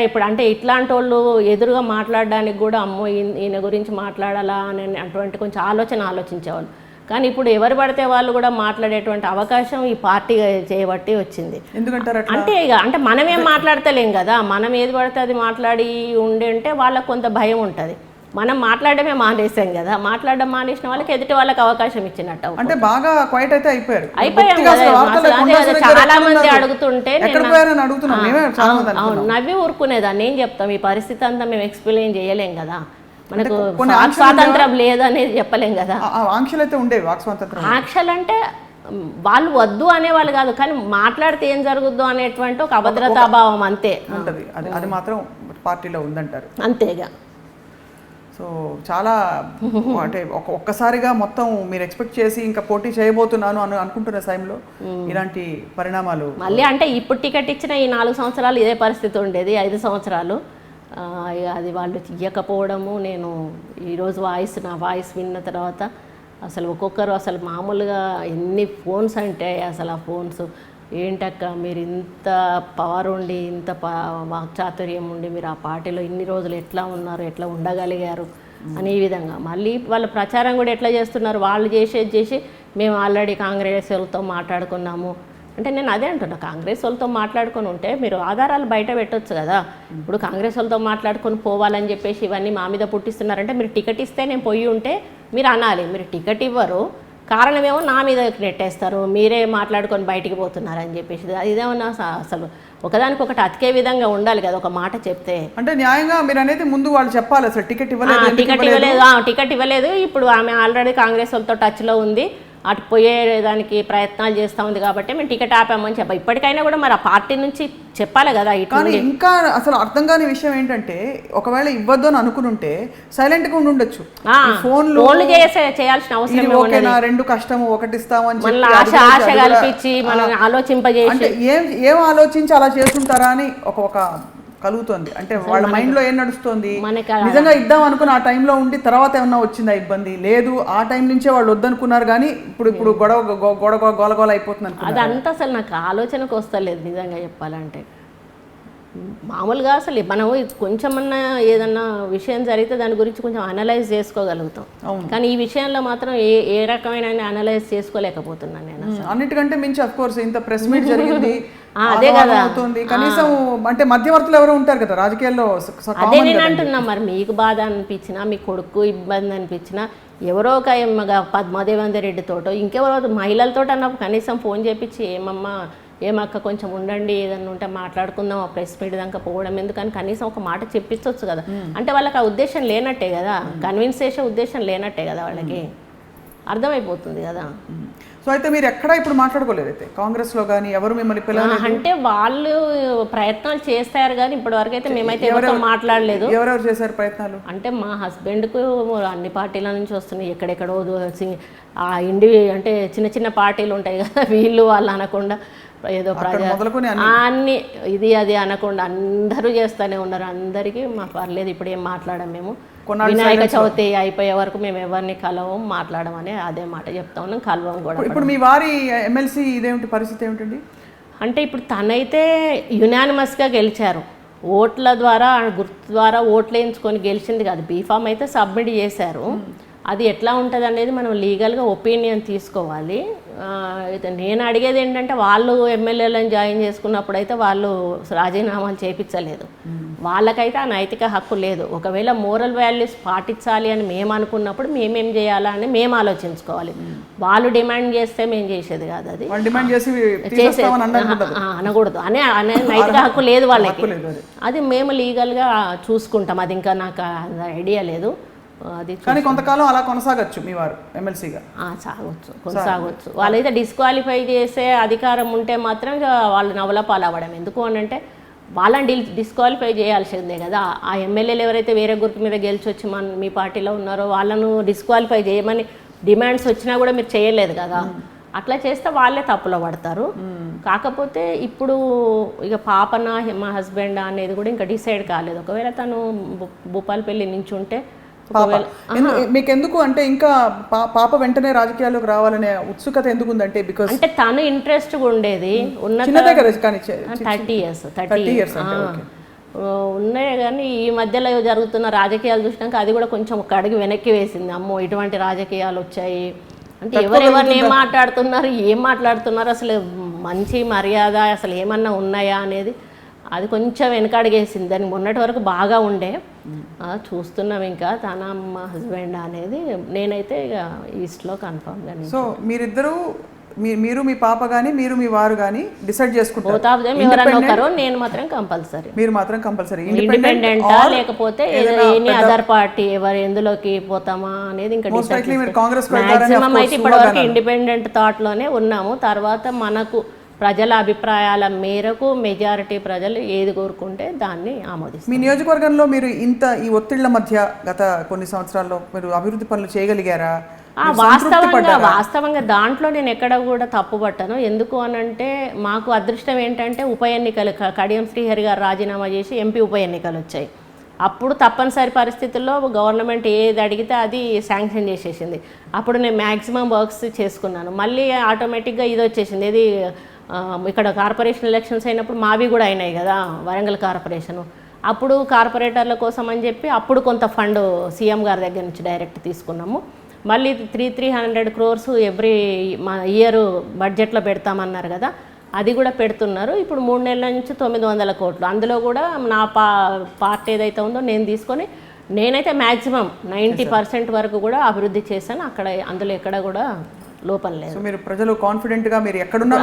ఇప్పుడు అంటే ఇట్లాంటి వాళ్ళు ఎదురుగా మాట్లాడడానికి కూడా అమ్మో ఈయన గురించి మాట్లాడాలా అని అటువంటి కొంచెం ఆలోచించేవాళ్ళు. కానీ ఇప్పుడు ఎవరు పడితే వాళ్ళు కూడా మాట్లాడేటువంటి అవకాశం ఈ పార్టీ చేయబట్టి వచ్చింది. ఎందుకంటారు అంటే మనమేం మాట్లాడతలేం కదా, మనం ఏది పడితే అది మాట్లాడి ఉండే వాళ్ళకు కొంత భయం ఉంటుంది. మనం మాట్లాడమే మానేసాం కదా, మాట్లాడడం మానేసిన వాళ్ళకి ఎదుటి వాళ్ళకి అవకాశం ఇచ్చినట్టు. అంటే బాగా క్వైట్ అయితే అయిపోయారు. చాలా మంది అడుగుతుంటే అవును నవ్వి ఊరుకునేదాన్ని. ఏం చెప్తాం, ఈ పరిస్థితి అంతా మేము ఎక్స్ప్లెయిన్ చేయలేం కదా, మనకు స్వాతంత్రం లేదనేది చెప్పలేం కదా. ఆంక్షలు అయితే ఉండేవి, ఆంక్షలు అంటే వాళ్ళు వద్దు అనేవాళ్ళు కాదు, కానీ మాట్లాడితే ఏం జరుగుద్దో అనేటువంటి ఒక అభద్రతాభావం అంతే ఉంటుంది. అది మాత్రం పార్టీలో ఉందంటారు అంతేగా. సో చాలా అంటే ఒక్కసారిగా మొత్తం మీరు ఎక్స్పెక్ట్ చేసి ఇంకా పోటీ చేయబోతున్నాను అని అనుకుంటున్న టైంలో ఇలాంటి పరిణామాలు మళ్ళీ అంటే ఇప్పుడు టికెట్ ఇచ్చిన ఈ 4 సంవత్సరాలు ఇదే పరిస్థితి ఉండేది. 5 సంవత్సరాలు అది వాళ్ళు ఇవ్వకపోవడము. నేను ఈరోజు నా వాయిస్ విన్న తర్వాత అసలు ఒక్కొక్కరు అసలు మామూలుగా ఎన్ని ఫోన్స్ అంటే అసలు ఆ ఫోన్స్ ఏంటక్క మీరు ఇంత పవర్ ఉండి ఇంత వాక్చాతుర్యం ఉండి మీరు ఆ పార్టీలో ఇన్ని రోజులు ఎట్లా ఉన్నారు, ఎట్లా ఉండగలిగారు అని ఈ విధంగా. మళ్ళీ వాళ్ళ ప్రచారం కూడా ఎట్లా చేస్తున్నారు, వాళ్ళు చేసి మేము ఆల్రెడీ కాంగ్రెస్ వాళ్ళతో మాట్లాడుకున్నాము అంటే నేను అదే అంటున్నా, కాంగ్రెస్ వాళ్ళతో మాట్లాడుకొని ఉంటే మీరు ఆధారాలు బయట పెట్టొచ్చు కదా. ఇప్పుడు కాంగ్రెస్ వాళ్ళతో మాట్లాడుకొని పోవాలని చెప్పేసి ఇవన్నీ మా మీద పుట్టిస్తున్నారంటే మీరు టికెట్ ఇస్తే నేను పోయి ఉంటే మీరు అనాలి. మీరు టికెట్ ఇవ్వరు, కారణమేమో నా మీద నెట్టేస్తారు, మీరే మాట్లాడుకొని బయటికి పోతున్నారని చెప్పేసి. ఇదేమన్నా అసలు ఒకదానికొకటి అతికే విధంగా ఉండాలి కదా ఒక మాట చెప్తే. అంటే న్యాయంగా మీరు అనేది ముందు వాళ్ళు చెప్పాలి అసలు టికెట్ ఇవ్వలేదు. ఇప్పుడు ఆమె ఆల్రెడీ కాంగ్రెస్ వాళ్ళతో టచ్లో ఉంది, అటు పోయేదానికి ప్రయత్నాలు చేస్తూ ఉంది కాబట్టి మేము టికెట్ ఆపామని చెప్పాలి. ఇప్పటికైనా కూడా మరి ఆ పార్టీ నుంచి చెప్పాలి కదా. కానీ ఇంకా అసలు అర్థం కాని విషయం ఏంటంటే ఒకవేళ ఇవ్వద్దు అని అనుకుని ఉంటే సైలెంట్ గా ఉండొచ్చు. ఫోన్లు చేయాల్సిన అవసరం రెండు కష్టము ఒకటి ఇస్తామని ఆశ కల్పించి మనం ఆలోచింపజేసి ఏం ఆలోచించి అలా చేస్తుంటారా అని ఒక కలుగుతుంది. అంటే వాళ్ళ మైండ్ లో ఏం నడుస్తుంది, నిజంగా ఇద్దాం అనుకుని ఆ టైంలో ఉండి తర్వాత ఏమన్నా వచ్చిందా ఇబ్బంది లేదు, ఆ టైం నుంచే వాళ్ళు వద్దనుకున్నారు కానీ ఇప్పుడు గోలగోల అయిపోతుంది. అదంతా అసలు నాకు ఆలోచనకు వస్తలేదు నిజంగా చెప్పాలంటే. మామూలుగా అసలు మనం కొంచెమన్నా ఏదన్నా విషయం జరిగితే దాని గురించి కొంచెం అనలైజ్ చేసుకోగలుగుతాం, కానీ ఈ విషయంలో మాత్రం ఏ రకమైన అనలైజ్ చేసుకోలేకపోతున్నాను నేను. అన్నిటికంటే మించి అఫ్ కోర్స్ ఇంత ప్రెస్ మీట్ జరిగింది అదే కదా అవుతుంది. కనీసం అంటే మధ్యవర్తులు ఎవరో ఉంటారు కదా రాజకీయాల్లో. అదే నేను అంటున్నా, మరి మీకు బాధ అనిపించినా మీ కొడుకు ఇబ్బంది అనిపించినా ఎవరో ఒక పద్మాదేవేందర్ రెడ్డితోటో ఇంకెవరో మహిళలతో అన్నప్పుడు కనీసం ఫోన్ చేపించి ఏమక్క కొంచెం ఉండండి ఏదన్నా ఉంటే మాట్లాడుకుందాం, ఆ ప్రెస్ మీట్ దాకా పోవడం ఎందుకని కనీసం ఒక మాట చెప్పించవచ్చు కదా. అంటే వాళ్ళకి ఆ ఉద్దేశం లేనట్టే కదా, కన్విన్స్ చేసే ఉద్దేశం లేనట్టే కదా, వాళ్ళకి అర్థమైపోతుంది కదా. సో అయితే మీరు ఎక్కడ ఇప్పుడు మాట్లాడుకోలేదు అయితే కాంగ్రెస్లో కానీ ఎవరు మిమ్మల్ని పిల్లలు? అంటే వాళ్ళు ప్రయత్నాలు చేస్తారు కానీ ఇప్పటివరకు అయితే మేమైతే ఎవరితో మాట్లాడలేదు. ఎవరెవరు చేశారు ప్రయత్నాలు? అంటే మా హస్బెండ్కు అన్ని పార్టీల నుంచి వస్తున్నాయి, ఎక్కడెక్కడో అంటే చిన్న పార్టీలు ఉంటాయి కదా, వీళ్ళు వాళ్ళు అనకుండా ఏదో అన్ని ఇది అది అనకుండా అందరూ చేస్తూనే ఉన్నారు. అందరికీ మాకు పర్లేదు, ఇప్పుడు ఏం మాట్లాడాం మేము. వినాయక చవితి అయిపోయే వరకు మేము ఎవరిని కలవం మాట్లాడమని అదే మాట చెప్తా ఉన్నాం, కలవం కూడా. ఇప్పుడు మీ వారి ఎమ్మెల్సీ ఇదేమిటి పరిస్థితి ఏమిటండి? అంటే ఇప్పుడు తనైతే యునానిమస్గా గెలిచారు, ఓట్ల ద్వారా గుర్తు ద్వారా ఓట్లు వేయించుకొని గెలిచింది కాదు. బీఫామ్ అయితే సబ్మిట్ చేశారు. అది ఎట్లా ఉంటుంది అనేది మనం లీగల్గా ఒపీనియన్ తీసుకోవాలి. నేను అడిగేది ఏంటంటే వాళ్ళు ఎమ్మెల్యేలను జాయిన్ చేసుకున్నప్పుడు అయితే వాళ్ళు రాజీనామాలు చేయించలేదు, వాళ్ళకైతే ఆ నైతిక హక్కు లేదు. ఒకవేళ మోరల్ వాల్యూస్ పాటించాలి అని మేము అనుకున్నప్పుడు మేమేం చేయాలా అని మేము ఆలోచించుకోవాలి. వాళ్ళు డిమాండ్ చేస్తే మేము చేసేది కాదు, అది అనకూడదు అనే నైతిక హక్కు లేదు వాళ్ళకి. అది మేము లీగల్గా చూసుకుంటాం, అది ఇంకా నాకు ఐడియా లేదు. అది కానీ కొంతకాలం అలా కొనసాగచ్చు మీ వారు ఎమ్మెల్సీగా. కొనసాగొచ్చు. వాళ్ళైతే డిస్క్వాలిఫై చేసే అధికారం ఉంటే మాత్రం ఇక వాళ్ళు నవలపాలు అవ్వడం. ఎందుకు అని అంటే వాళ్ళని డిస్క్వాలిఫై చేయాల్సిందే కదా. ఆ ఎమ్మెల్యేలు ఎవరైతే వేరే గుర్తు మీద గెలిచి వచ్చి మీ పార్టీలో ఉన్నారో వాళ్ళను డిస్క్వాలిఫై చేయమని డిమాండ్స్ వచ్చినా కూడా మీరు చేయలేదు కదా. అట్లా చేస్తే వాళ్ళే తప్పులో పడతారు. కాకపోతే ఇప్పుడు ఇక పాపన మా హస్బెండ్ అనేది కూడా ఇంకా డిసైడ్ కాలేదు. ఒకవేళ తను భూపాలపల్లి నుంచి ఉంటే మీకెందుకు అంటే ఇంకా పాప వెంటనే రాజకీయాల్లోకి రావాలనే ఉత్సుకత ఎందుకు ఉందంటే బికాజ్ అంటే తను ఇంట్రెస్ట్ ఉండేది ఉన్న 30 years ఉన్నాయి. కానీ ఈ మధ్యలో జరుగుతున్న రాజకీయాలు చూసినాక అది కూడా కొంచెం ఒక అడుగు వెనక్కి వేసింది. అమ్మో ఇటువంటి రాజకీయాలు వచ్చాయి అంటే ఎవరెవరిని ఏం మాట్లాడుతున్నారు అసలు మంచి మర్యాద అసలు ఏమన్నా ఉన్నాయా అనేది అది కొంచెం వెనకడిగేసింది. దానికి మొన్నటి వరకు బాగా ఉండే చూస్తున్నాం. ఇంకా తన మా హస్బెండ్ అనేది నేనైతే ఇక ఈస్ట్లో కన్ఫర్మ్గా. సో మీరిద్దరూ మీరు మీ పాప కానీ మీరు మీ వారు కానీ డిసైడ్ చేసుకుంటారు ఎవరన్నా ఒకరు, నేను మాత్రం కంపల్సరీ. మీరు మాత్రం కంపల్సరీ ఇండిపెండెంటా లేకపోతే ఎనీ అదర్ పార్టీ ఎవరు ఎందులోకి పోతామా అనేది ఇంకా మాక్సిమం అయితే ఇప్పటివరకు ఇండిపెండెంట్ థాట్లోనే ఉన్నాము. తర్వాత మనకు ప్రజల అభిప్రాయాల మేరకు మెజారిటీ ప్రజలు ఏది కోరుకుంటే దాన్ని ఆమోదిస్తారు. మీ నియోజకవర్గంలో మీరు ఈ ఒత్తిళ్ల మధ్య గత కొన్ని సంవత్సరాల్లో మీరు అభివృద్ధి పనులు చేయగలిగారా? వాస్తవంగా దాంట్లో నేను ఎక్కడ కూడా తప్పు పట్టాను. ఎందుకు అనంటే మాకు అదృష్టం ఏంటంటే ఉప ఎన్నికలు కడియం శ్రీహరి గారు రాజీనామా చేసి ఎంపీ ఉప ఎన్నికలు వచ్చాయి. అప్పుడు తప్పనిసరి పరిస్థితుల్లో గవర్నమెంట్ ఏది అడిగితే అది శాంక్షన్ చేసేసింది. అప్పుడు నేను మ్యాక్సిమం వర్క్స్ చేసుకున్నాను. మళ్ళీ ఆటోమేటిక్గా ఇది వచ్చేసింది. ఇది ఇక్కడ కార్పొరేషన్ ఎలక్షన్స్ అయినప్పుడు మావి కూడా అయినాయి కదా, వరంగల్ కార్పొరేషను. అప్పుడు కార్పొరేటర్ల కోసం అని చెప్పి అప్పుడు కొంత ఫండ్ సీఎం గారి దగ్గర నుంచి డైరెక్ట్ తీసుకున్నాము. మళ్ళీ 300 crores ఎవ్రీ ఇయర్ బడ్జెట్లో పెడతామన్నారు కదా, అది కూడా పెడుతున్నారు. ఇప్పుడు 3 నెలల నుంచి 900 కోట్లు. అందులో కూడా నా పార్ట్ ఏదైతే ఉందో నేను తీసుకొని నేనైతే మ్యాక్సిమం 90% వరకు కూడా అభివృద్ధి చేశాను. అక్కడ అందులో ఎక్కడ కూడా లోపం లేదు. మీరు ప్రజలు కాన్ఫిడెంట్గా మీరు ఎక్కడున్నా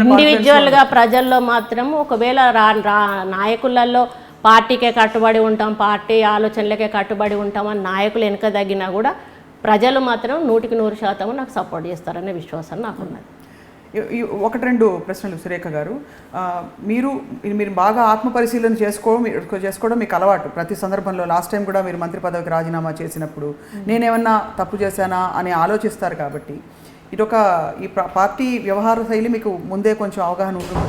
ఇండివిజువల్గా ప్రజల్లో మాత్రం ఒకవేళ నాయకులలో పార్టీకే కట్టుబడి ఉంటాం, పార్టీ ఆలోచనలకే కట్టుబడి ఉంటామని నాయకులు వెనక తగ్గినా కూడా ప్రజలు మాత్రం 100% నాకు సపోర్ట్ చేస్తారనే విశ్వాసం నాకున్నది. 1-2 ప్రశ్నలు సురేఖ గారు. మీరు బాగా ఆత్మపరిశీలన చేసుకోవడం మీకు అలవాటు ప్రతి సందర్భంలో. లాస్ట్ టైం కూడా మీరు మంత్రి పదవికి రాజీనామా చేసినప్పుడు నేనేమన్నా తప్పు చేశానా అని ఆలోచిస్తారు. కాబట్టి ఇదొక ఈ పార్టీ వ్యవహార శైలి మీకు ముందే కొంచెం అవగాహన ఉంటుంది.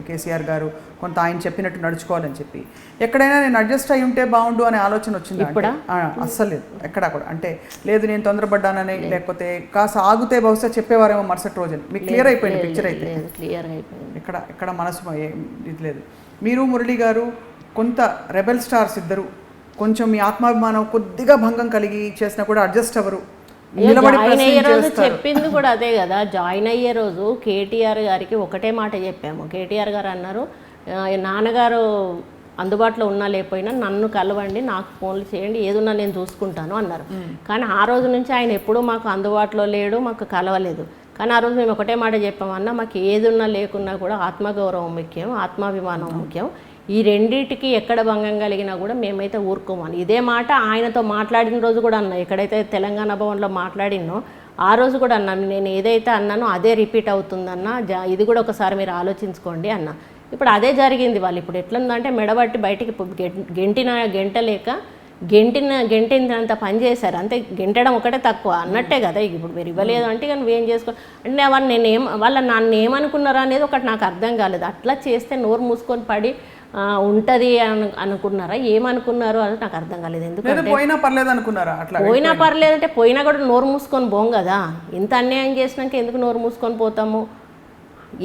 కేసీఆర్ గారు కొంత ఆయన చెప్పినట్టు నడుచుకోవాలని చెప్పి ఎక్కడైనా నేను అడ్జస్ట్ అయి ఉంటే బాగుండు అనే ఆలోచన వచ్చింది? అస్సలు లేదు ఎక్కడా కూడా. అంటే లేదు నేను తొందరపడ్డానని, లేకపోతే కాస్త ఆగితే బహుశా చెప్పేవారేమో మరుసటి రోజు. మీకు క్లియర్ అయిపోయింది పిక్చర్ అయితే? ఎక్కడ మనసు ఇది లేదు. మీరు మురళి గారు కొంత రెబెల్ స్టార్స్ ఇద్దరు కొంచెం మీ ఆత్మాభిమానం కొద్దిగా భంగం కలిగి చేసినా కూడా అడ్జస్ట్ అవ్వరు. జాయిన్ అయ్యే రోజు చెప్పింది కూడా అదే కదా. జాయిన్ అయ్యే రోజు కేటీఆర్ గారికి ఒకటే మాట చెప్పాము. కేటీఆర్ గారు అన్నారు, నాన్నగారు అందుబాటులో ఉన్నా లేకపోయినా నన్ను కలవండి, నాకు ఫోన్లు చేయండి, ఏదున్నా నేను చూసుకుంటాను అన్నారు. కానీ ఆ రోజు నుంచి ఆయన ఎప్పుడూ మాకు అందుబాటులో లేడు, మాకు కలవలేదు. కానీ ఆ రోజు మేము ఒకటే మాట చెప్పామన్నా, మాకు ఏదున్నా లేకున్నా కూడా ఆత్మగౌరవం ముఖ్యం, ఆత్మాభిమానం ముఖ్యం. ఈ రెండింటికి ఎక్కడ భంగం కలిగినా కూడా మేమైతే ఊరుకోమని ఇదే మాట ఆయనతో మాట్లాడిన రోజు కూడా అన్నా. ఎక్కడైతే తెలంగాణ భవన్లో మాట్లాడినో ఆ రోజు కూడా అన్నాను, నేను ఏదైతే అన్నానో అదే రిపీట్ అవుతుందన్నా, ఇది కూడా ఒకసారి మీరు ఆలోచించుకోండి అన్నా. ఇప్పుడు అదే జరిగింది. వాళ్ళు ఇప్పుడు ఎట్లుందంటే మెడబట్టి బయటికి గెంటలేక గెంటినంత పని చేశారు. అంతే, గెంటడం ఒకటే తక్కువ అన్నట్టే కదా. ఇప్పుడు మీరు ఇవ్వలేదు అంటే నువ్వేం చేసుకో అంటే వాళ్ళ నన్ను ఏమనుకున్నారా అనేది ఒకటి నాకు అర్థం కాలేదు. అట్లా చేస్తే నోరు మూసుకొని పడి ఉంటుంది అనుకున్నారా, ఏమనుకున్నారు అని నాకు అర్థం కాలేదు. ఎందుకంటే పోయినా పర్లేదు అంటే పోయినా కూడా నోరు మూసుకొని పోం కదా. ఇంత అన్యాయం చేసినాక ఎందుకు నోరు మూసుకొని పోతాము?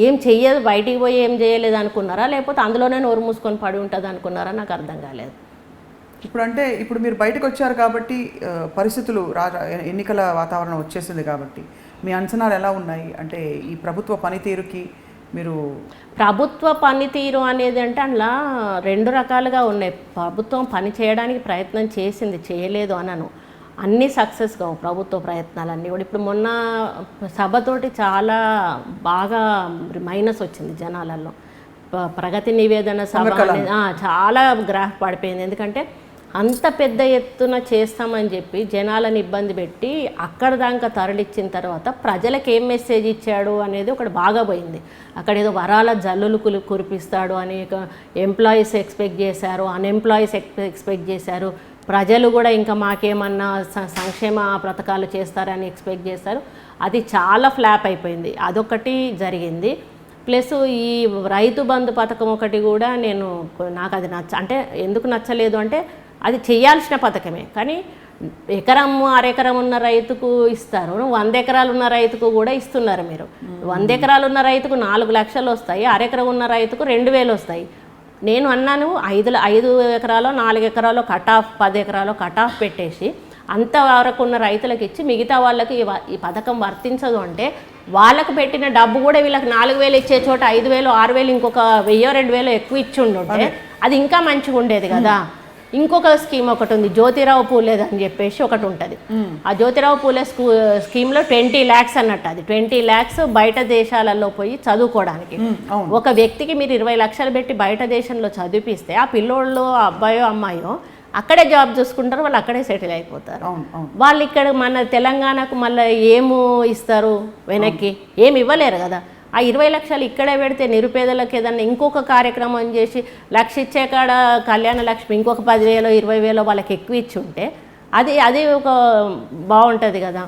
ఏం చెయ్యదు, బయటికి పోయి ఏం చేయలేదు అనుకున్నారా, లేకపోతే అందులోనే నోరు మూసుకొని పడి ఉంటుంది అనుకున్నారా, నాకు అర్థం కాలేదు. ఇప్పుడు మీరు బయటకు వచ్చారు కాబట్టి పరిస్థితులు ఎన్నికల వాతావరణం వచ్చేసింది కాబట్టి మీ అంచనాలు ఎలా ఉన్నాయి? అంటే ఈ ప్రభుత్వ పనితీరుకి మీరు ప్రభుత్వ పనితీరు అనేది అంటే అందులో 2 రకాలుగా ఉన్నాయి. ప్రభుత్వం పని చేయడానికి ప్రయత్నం చేసింది, చేయలేదు అనను. అన్నీ సక్సెస్ కావు ప్రభుత్వ ప్రయత్నాలన్నీ కూడా. ఇప్పుడు మొన్న సభతోటి చాలా బాగా మైనస్ వచ్చింది జనాలలో. ప్రగతి నివేదన సభ చాలా గ్రాఫ్ పడిపోయింది. ఎందుకంటే అంత పెద్ద ఎత్తున చేస్తామని చెప్పి జనాలను ఇబ్బంది పెట్టి అక్కడ దాకా తరలిచ్చిన తర్వాత ప్రజలకు ఏం మెసేజ్ ఇచ్చాడు అనేది ఒకటి బాగా పోయింది. అక్కడ ఏదో వరాల జల్లులు కురిపిస్తాడు అని ఎంప్లాయీస్ ఎక్స్పెక్ట్ చేశారు, అన్ఎంప్లాయీస్ ఎక్స్పెక్ట్ చేశారు, ప్రజలు కూడా ఇంకా మాకేమన్నా సంక్షేమ పథకాలు చేస్తారని ఎక్స్పెక్ట్ చేస్తారు. అది చాలా ఫ్లాప్ అయిపోయింది. అదొకటి జరిగింది. ప్లస్ ఈ రైతు బంధు పథకం ఒకటి కూడా నాకు అది అంటే ఎందుకు నచ్చలేదు అంటే అది చేయాల్సిన పథకమే, కానీ ఎకరం అరెకరం ఉన్న రైతుకు ఇస్తారు, 100 ఎకరాలు ఉన్న రైతుకు కూడా ఇస్తున్నారు. మీరు 100 ఎకరాలు ఉన్న రైతుకు 4 లక్షలు వస్తాయి, అరెకరం ఉన్న రైతుకు 2000 వస్తాయి. నేను అన్నాను 5 ఎకరాలో 4 ఎకరాలో కట్ ఆఫ్, 10 ఎకరాలో కట్ ఆఫ్ పెట్టేసి అంతవరకు ఉన్న రైతులకు ఇచ్చి మిగతా వాళ్ళకి ఈ పథకం వర్తించదు అంటే వాళ్ళకు పెట్టిన డబ్బు కూడా వీళ్ళకి 4000 ఇచ్చే చోట 5000, 6000 ఇంకొక 1000, 2000 ఎక్కువ ఇచ్చి ఉండుంటే అది ఇంకా మంచిగా ఉండేది కదా. ఇంకొక స్కీమ్ ఒకటి ఉంది, జ్యోతిరావు పూలే అని చెప్పేసి ఒకటి ఉంటుంది. ఆ జ్యోతిరావు పూలే స్కీమ్లో 20 lakhs అన్నట్టు. అది 20 lakhs బయట దేశాలలో పోయి చదువుకోవడానికి. ఒక వ్యక్తికి మీరు 20 లక్షలు పెట్టి బయట దేశంలో చదివిపిస్తే ఆ పిల్లోళ్ళు అబ్బాయో అమ్మాయో అక్కడే జాబ్ చూసుకుంటారు, వాళ్ళు అక్కడే సెటిల్ అయిపోతారు. వాళ్ళు ఇక్కడ మన తెలంగాణకు మళ్ళీ ఏమి ఇస్తారు, వెనక్కి ఏమి ఇవ్వలేరు కదా. ఆ 20 లక్షలు ఇక్కడే పెడితే నిరుపేదలకు ఏదన్నా ఇంకొక కార్యక్రమం చేసి 1 లక్ష ఇచ్చే కాడ కళ్యాణ లక్ష్మి ఇంకొక 10,000, 20,000 వాళ్ళకి ఎక్కువ ఇచ్చి ఉంటే అది ఒక బాగుంటది కదా.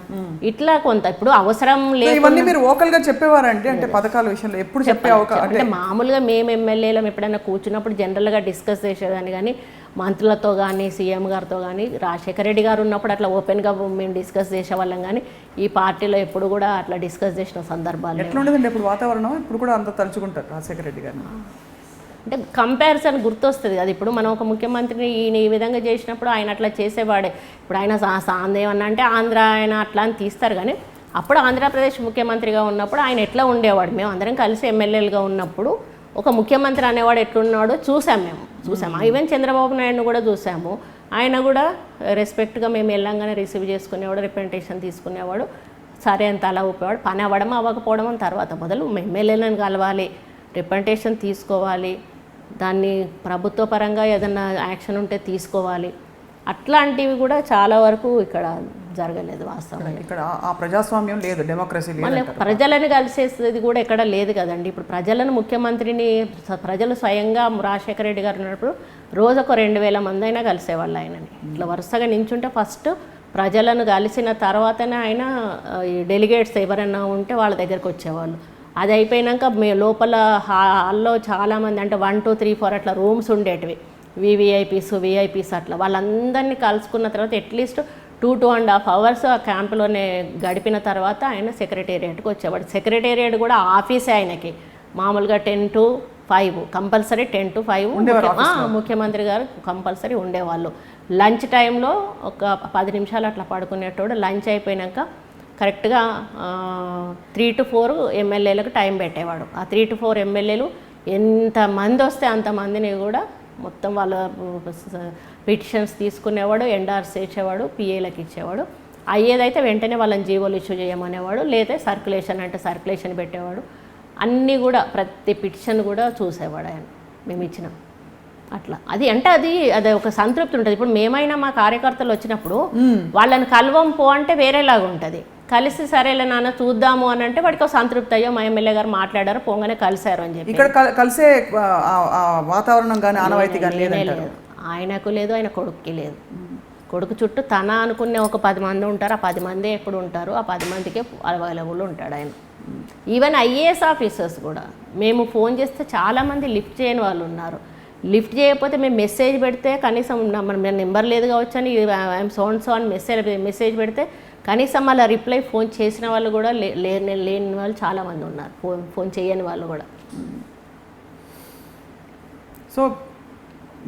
ఇట్లా కొంత ఇప్పుడు అవసరం లేదు. ఇవన్నీ మీరు ఓకల్గా చెప్పేవారంటే అంటే పథకాల విషయంలో ఎప్పుడు చెప్పే అంటే మామూలుగా మేము ఎమ్మెల్యేలం ఎప్పుడైనా కూర్చున్నప్పుడు జనరల్గా డిస్కస్ చేసేదాన్ని, కానీ మంత్రులతో కానీ సీఎం గారితో కానీ రాజశేఖర రెడ్డి గారు ఉన్నప్పుడు అట్లా ఓపెన్గా మేము డిస్కస్ చేసేవాళ్ళం, కానీ ఈ పార్టీలో ఎప్పుడు కూడా అట్లా డిస్కస్ చేసిన సందర్భాలు ఎట్లా ఉండదండి ఇప్పుడు వాతావరణం? ఇప్పుడు కూడా అంత తలుచుకుంటారు రాజశేఖర రెడ్డి గారిని అంటే కంపారిజన్ గుర్తొస్తుంది కదా. ఇప్పుడు మనం ఒక ముఖ్యమంత్రిని ఈయన ఈ విధంగా చేసినప్పుడు ఆయన అట్లా చేసేవాడే. ఇప్పుడు ఆయన ఏమన్నా అంటే ఆంధ్ర ఆయన అట్లా అని తీస్తారు, కానీ అప్పుడు ఆంధ్రప్రదేశ్ ముఖ్యమంత్రిగా ఉన్నప్పుడు ఆయన ఎట్లా ఉండేవాడు, మేము అందరం కలిసి ఎమ్మెల్యేలుగా ఉన్నప్పుడు ఒక ముఖ్యమంత్రి అనేవాడు ఎట్లున్నాడో చూసాము. ఈవెన్ చంద్రబాబు నాయుడును కూడా చూసాము. ఆయన కూడా రెస్పెక్ట్గా మేము వెళ్ళంగానే రిసీవ్ చేసుకునేవాడు, రిప్రజెంటేషన్ తీసుకునేవాడు, సరే అంత అలా ఊపేవాడు. పని అవ్వడం అవ్వకపోవడం తర్వాత మొదలు ఎమ్మెల్యేలను కలవాలి, రిప్రజెంటేషన్ తీసుకోవాలి, దాన్ని ప్రభుత్వ పరంగా ఏదన్నా యాక్షన్ ఉంటే తీసుకోవాలి. అట్లాంటివి కూడా చాలా వరకు ఇక్కడ జరగలేదు వాస్తవంగా. ఇక్కడ ఆ ప్రజాస్వామ్యం లేదు, డెమోక్రసీ లేదు. మళ్ళీ ప్రజలను కలిసేది కూడా ఎక్కడ లేదు కదండి. ఇప్పుడు ప్రజలను ముఖ్యమంత్రిని ప్రజలు స్వయంగా రాజశేఖర రెడ్డి గారు ఉన్నప్పుడు రోజుకు 2,000 మంది అయినా కలిసేవాళ్ళు ఆయనని. ఇట్లా వరుసగా నించుంటే ఫస్ట్ ప్రజలను కలిసిన తర్వాతనే ఆయన ఈ డెలిగేట్స్ ఎవరైనా ఉంటే వాళ్ళ దగ్గరికి వచ్చేవాళ్ళు. అది అయిపోయినాక లోపల హాల్లో చాలామంది అంటే 1, 2, 3, 4 అట్లా రూమ్స్ ఉండేటివి, విఐపీస్ అట్లా వాళ్ళందరినీ కలుసుకున్న తర్వాత అట్లీస్ట్ 2.5 hours ఆ క్యాంపులోనే గడిపిన తర్వాత ఆయన సెక్రటేరియట్కి వచ్చేవాడు. సెక్రటేరియట్ కూడా ఆఫీసే ఆయనకి మామూలుగా 10 to 5 కంపల్సరీ 10 to 5 ముఖ్యమంత్రి గారు కంపల్సరీ ఉండేవాళ్ళు. లంచ్ టైంలో ఒక 10 నిమిషాలు అట్లా పడుకునేటోడు. లంచ్ అయిపోయినాక కరెక్ట్గా 3 to 4 ఎమ్మెల్యేలకు టైం పెట్టేవాడు. ఆ 3 to 4 ఎమ్మెల్యేలు ఎంతమంది వస్తే అంతమందిని కూడా మొత్తం వాళ్ళ పిటిషన్స్ తీసుకునేవాడు, ఎండార్స్ ఇచ్చేవాడు, పిఏలకు ఇచ్చేవాడు. అయ్యేదైతే వెంటనే వాళ్ళని జీవోలు ఇష్యూ చేయమనేవాడు, లేదా సర్క్యులేషన్ అంటే సర్క్యులేషన్ పెట్టేవాడు. అన్నీ కూడా ప్రతి పిటిషన్ కూడా చూసేవాడు ఆయన మేము ఇచ్చినాం అట్లా. అది అంటే అది ఒక సంతృప్తి ఉంటుంది. ఇప్పుడు మేమైనా మా కార్యకర్తలు వచ్చినప్పుడు వాళ్ళని కలవం పో అంటే వేరేలాగా ఉంటుంది. కలిసి సరేలే నాన్న చూద్దాము అని అంటే వాడికి సంతృప్తి, అయ్యో మా ఎమ్మెల్యే గారు మాట్లాడారు పోగానే కలిశారు అని చెప్పి. ఇక్కడ కలిసే వాతావరణం కానీ ఆనవాయితీ కానీ లేదు, ఆయనకు లేదు, ఆయన కొడుకుకి లేదు. కొడుకు చుట్టూ తన అనుకునే ఒక 10 మంది ఉంటారు, ఆ 10 మంది ఎప్పుడు ఉంటారు, ఆ 10 మందికే అవైలబుల్ ఉంటాడు ఆయన. ఈవెన్ ఐఏఎస్ ఆఫీసర్స్ కూడా మేము ఫోన్ చేస్తే చాలామంది లిఫ్ట్ చేయని వాళ్ళు ఉన్నారు. లిఫ్ట్ చేయకపోతే మేము మెసేజ్ పెడితే కనీసం మన నెంబర్ లేదు కావచ్చు అని ఐఎమ్ సో అని మెసేజ్ పెడితే కనీసం అలా రిప్లై ఫోన్ చేసిన వాళ్ళు కూడా లేని వాళ్ళు చాలామంది ఉన్నారు, ఫోన్ చేయని వాళ్ళు కూడా. సో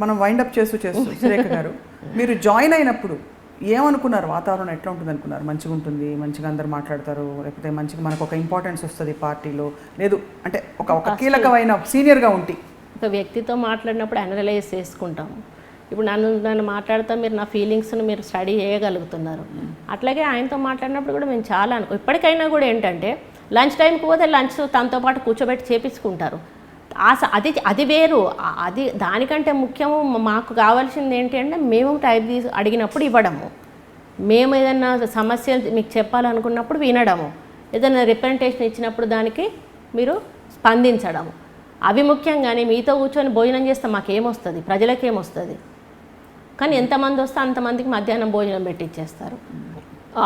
మనం వైండప్ చేస్తూ సురేఖ గారు, మీరు జాయిన్ అయినప్పుడు ఏమనుకున్నారు? వాతావరణం ఎట్లా ఉంటుంది అనుకున్నారు? మంచిగా ఉంటుంది, మంచిగా అందరు మాట్లాడతారు, లేకపోతే మంచిగా మనకు ఒక ఇంపార్టెన్స్ వస్తుంది పార్టీలో, లేదు అంటే ఒక కీలకమైన సీనియర్గా ఉంటే ఒక వ్యక్తితో మాట్లాడినప్పుడు అనలైజ్ చేసుకుంటాము. ఇప్పుడు నన్ను మాట్లాడతా మీరు నా ఫీలింగ్స్ను మీరు స్టడీ చేయగలుగుతున్నారు. అట్లాగే ఆయనతో మాట్లాడినప్పుడు కూడా మేము చాలా ఇప్పటికైనా కూడా ఏంటంటే లంచ్ టైంకి పోతే లంచ్ తనతో పాటు కూర్చోబెట్టి చేపించుకుంటారు. అది వేరు. అది దానికంటే ముఖ్యము మాకు కావాల్సింది ఏంటి అంటే మేము టైప్ తీసి అడిగినప్పుడు ఇవ్వడము, మేము ఏదైనా సమస్య మీకు చెప్పాలనుకున్నప్పుడు వినడము, ఏదైనా రిప్రజెంటేషన్ ఇచ్చినప్పుడు దానికి మీరు స్పందించడము, అవి ముఖ్యం. కానీ మీతో కూర్చొని భోజనం చేస్తే మాకేమొస్తుంది, ప్రజలకేమొస్తుంది? కానీ ఎంతమంది వస్తే అంతమందికి మధ్యాహ్నం భోజనం పెట్టిచ్చేస్తారు,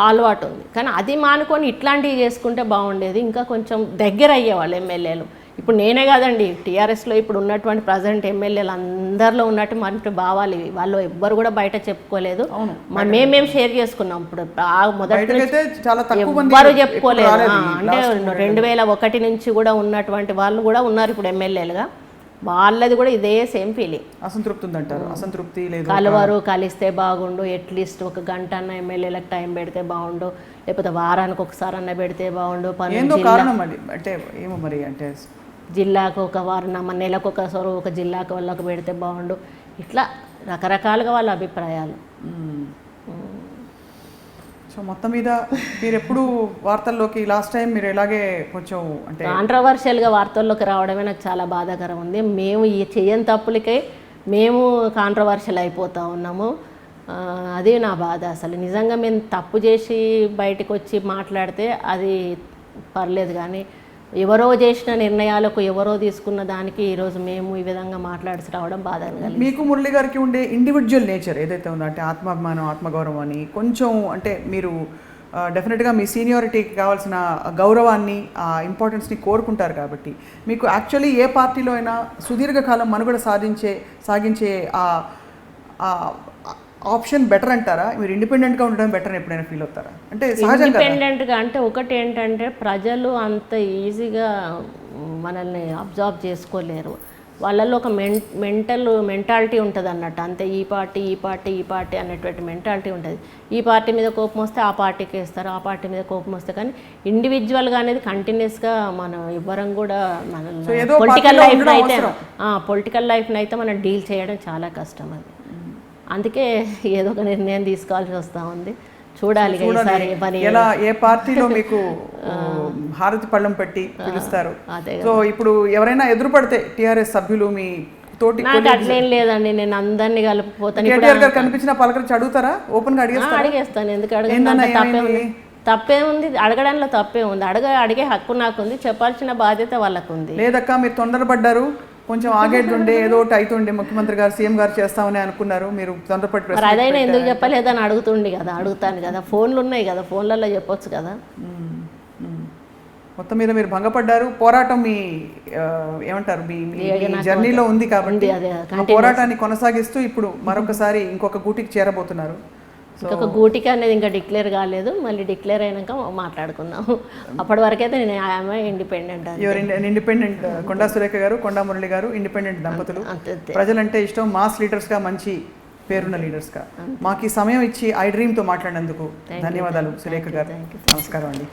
అలవాటు ఉంది. కానీ అది మానుకొని ఇట్లాంటివి చేసుకుంటే బాగుండేది, ఇంకా కొంచెం దగ్గర అయ్యేవాళ్ళు ఎమ్మెల్యేలు. ఇప్పుడు నేనే కాదండి, టీఆర్ఎస్లో ఇప్పుడు ఉన్నటువంటి ప్రజెంట్ ఎమ్మెల్యేలు అందరిలో ఉన్నట్టు మరి భావాలు ఇవి. వాళ్ళు ఎవ్వరు కూడా బయట చెప్పుకోలేదు, మేము షేర్ చేసుకున్నాం. ఇప్పుడు మొదటి ఎవ్వరు చెప్పుకోలేదు. అంటే 2001 నుంచి కూడా ఉన్నటువంటి వాళ్ళు కూడా ఉన్నారు ఇప్పుడు ఎమ్మెల్యేలుగా, వాళ్ళది కూడా ఇదే సేమ్ ఫీలింగ్. అసంతృప్తి ఉందంటారు. అసంతృప్తి లేదు, కలవరు, కలిస్తే బాగుండు, అట్లీస్ట్ ఒక గంట అన్న ఎమ్మెల్యేలకు టైం పెడితే బాగుండు, లేకపోతే వారానికి ఒకసారి అన్న పెడితే బాగుండు. అంటే ఏమో మరి అంటే జిల్లాకు ఒక వారం, నెలకు ఒకసారి ఒక జిల్లాకు వాళ్ళకు పెడితే బాగుండు. ఇట్లా రకరకాలుగా వాళ్ళ అభిప్రాయాలు. సో మొత్తం మీద మీరు ఎప్పుడు వార్తల్లోకి లాస్ట్ టైం మీరు ఎలాగే కొంచెం అంటే కాంట్రవర్షియల్గా వార్తల్లోకి రావడమే నాకు చాలా బాధాకరం ఉంది. మేము ఈ చేయని తప్పులకే మేము కాంట్రవర్షియల్ అయిపోతూ ఉన్నాము. అది నా బాధ. అసలు నిజంగా మేము తప్పు చేసి బయటకు వచ్చి మాట్లాడితే అది పర్లేదు, కానీ ఎవరో చేసిన నిర్ణయాలకు ఎవరో తీసుకున్న దానికి ఈరోజు మేము ఈ విధంగా మాట్లాడి రావడం బాధగా. మీకు మురళి గారికి ఉండే ఇండివిజువల్ నేచర్ ఏదైతే ఉందో, అంటే ఆత్మాభిమానం, ఆత్మగౌరవం అని కొంచెం అంటే మీరు డెఫినెట్గా మీ సీనియారిటీకి కావాల్సిన గౌరవాన్ని, ఆ ఇంపార్టెన్స్ని కోరుకుంటారు. కాబట్టి మీకు యాక్చువల్లీ ఏ పార్టీలో అయినా సుదీర్ఘకాలం మనుగడ సాగించే ఆప్షన్ బెటర్ అంటారా? మీరు ఇండిపెండెంట్గా ఉండడం బెటర్ ఎప్పుడైనా ఫీల్ అవుతారా? అంటే ఇండిపెండెంట్గా అంటే ఒకటి ఏంటంటే ప్రజలు అంత ఈజీగా మనల్ని అబ్జర్వ్ చేసుకోలేరు. వాళ్ళల్లో ఒక మెంటాలిటీ ఉంటుంది అన్నట్టు, అంతే. ఈ పార్టీ అనేటువంటి మెంటాలిటీ ఉంటుంది. ఈ పార్టీ మీద కోపం వస్తే ఆ పార్టీకి వేస్తారు, ఆ పార్టీ మీద కోపం వస్తే. కానీ ఇండివిజువల్గా అనేది కంటిన్యూస్గా మనం ఇవ్వరం కూడా మన పొలిటికల్ లైఫ్ని అయితే మనం డీల్ చేయడం చాలా కష్టం. అది అందుకే ఏదో ఒక నిర్ణయం తీసుకోవాల్సి వస్తూ ఉంది. చూడాలి ఎలా ఏ పార్టీలో మీకు హారతి పళ్ళం పెట్టి పిలుస్తారు. సో ఇప్పుడు ఎవరైనా ఎదురుపడితే టీఆర్ఎస్ సభ్యులు మీ తోటి, నాకు అట్లేం లేదండి, నేను అందరినీ కలిపిపోతాను. కనిపించిన పలకరించి అడుగుతారా? ఓపెన్ గా అడిగేస్తాను. ఎందుకు తప్పేముంది? అడగడంలో తప్పే ఉంది. అడిగే హక్కు నాకుంది, చెప్పాల్సిన బాధ్యత వాళ్ళకు ఉంది. లేదక్క మీరు తొందరపడ్డారు, కొంచెం ఆగేటుండే, ఏదో ఒకటి అవుతుండే, ముఖ్యమంత్రి గారు సీఎం గారు చేస్తామని అనుకున్నారు, మీరు తొందరపడి అదైనా ఎందుకు చెప్పలేదని అడుగుతుండే కదా. అడుగుతాను కదా, ఫోన్లు ఉన్నాయి కదా, ఫోన్లలో చెప్పొచ్చు కదా. మొత్తం మీద మీరు భంగపడ్డారు. పోరాటం మీ ఏమంటారు మీ జర్నీలో ఉంది కాబట్టి పోరాటాన్ని కొనసాగిస్తూ ఇప్పుడు మరొకసారి ఇంకొక గూటికి చేరబోతున్నారు. ఇంకొక గూటికి అనేది ఇంకా డిక్లేర్ కాలేదు, మళ్ళీ డిక్లేర్ అయినాక మాట్లాడుకుందాము. అప్పటి వరకైతే నేను I'm independent. Independent Konda Surekha గారు, కొండా మురళి గారు ఇండిపెండెంట్ దంపతులు. ప్రజలంటే ఇష్టం, మాస్ లీడర్స్గా, మంచి పేరున్న లీడర్స్గా. మాకు ఈ సమయం ఇచ్చి ఐ డ్రీమ్తో మాట్లాడినందుకు ధన్యవాదాలు సురేఖ గారు. నమస్కారం అండి.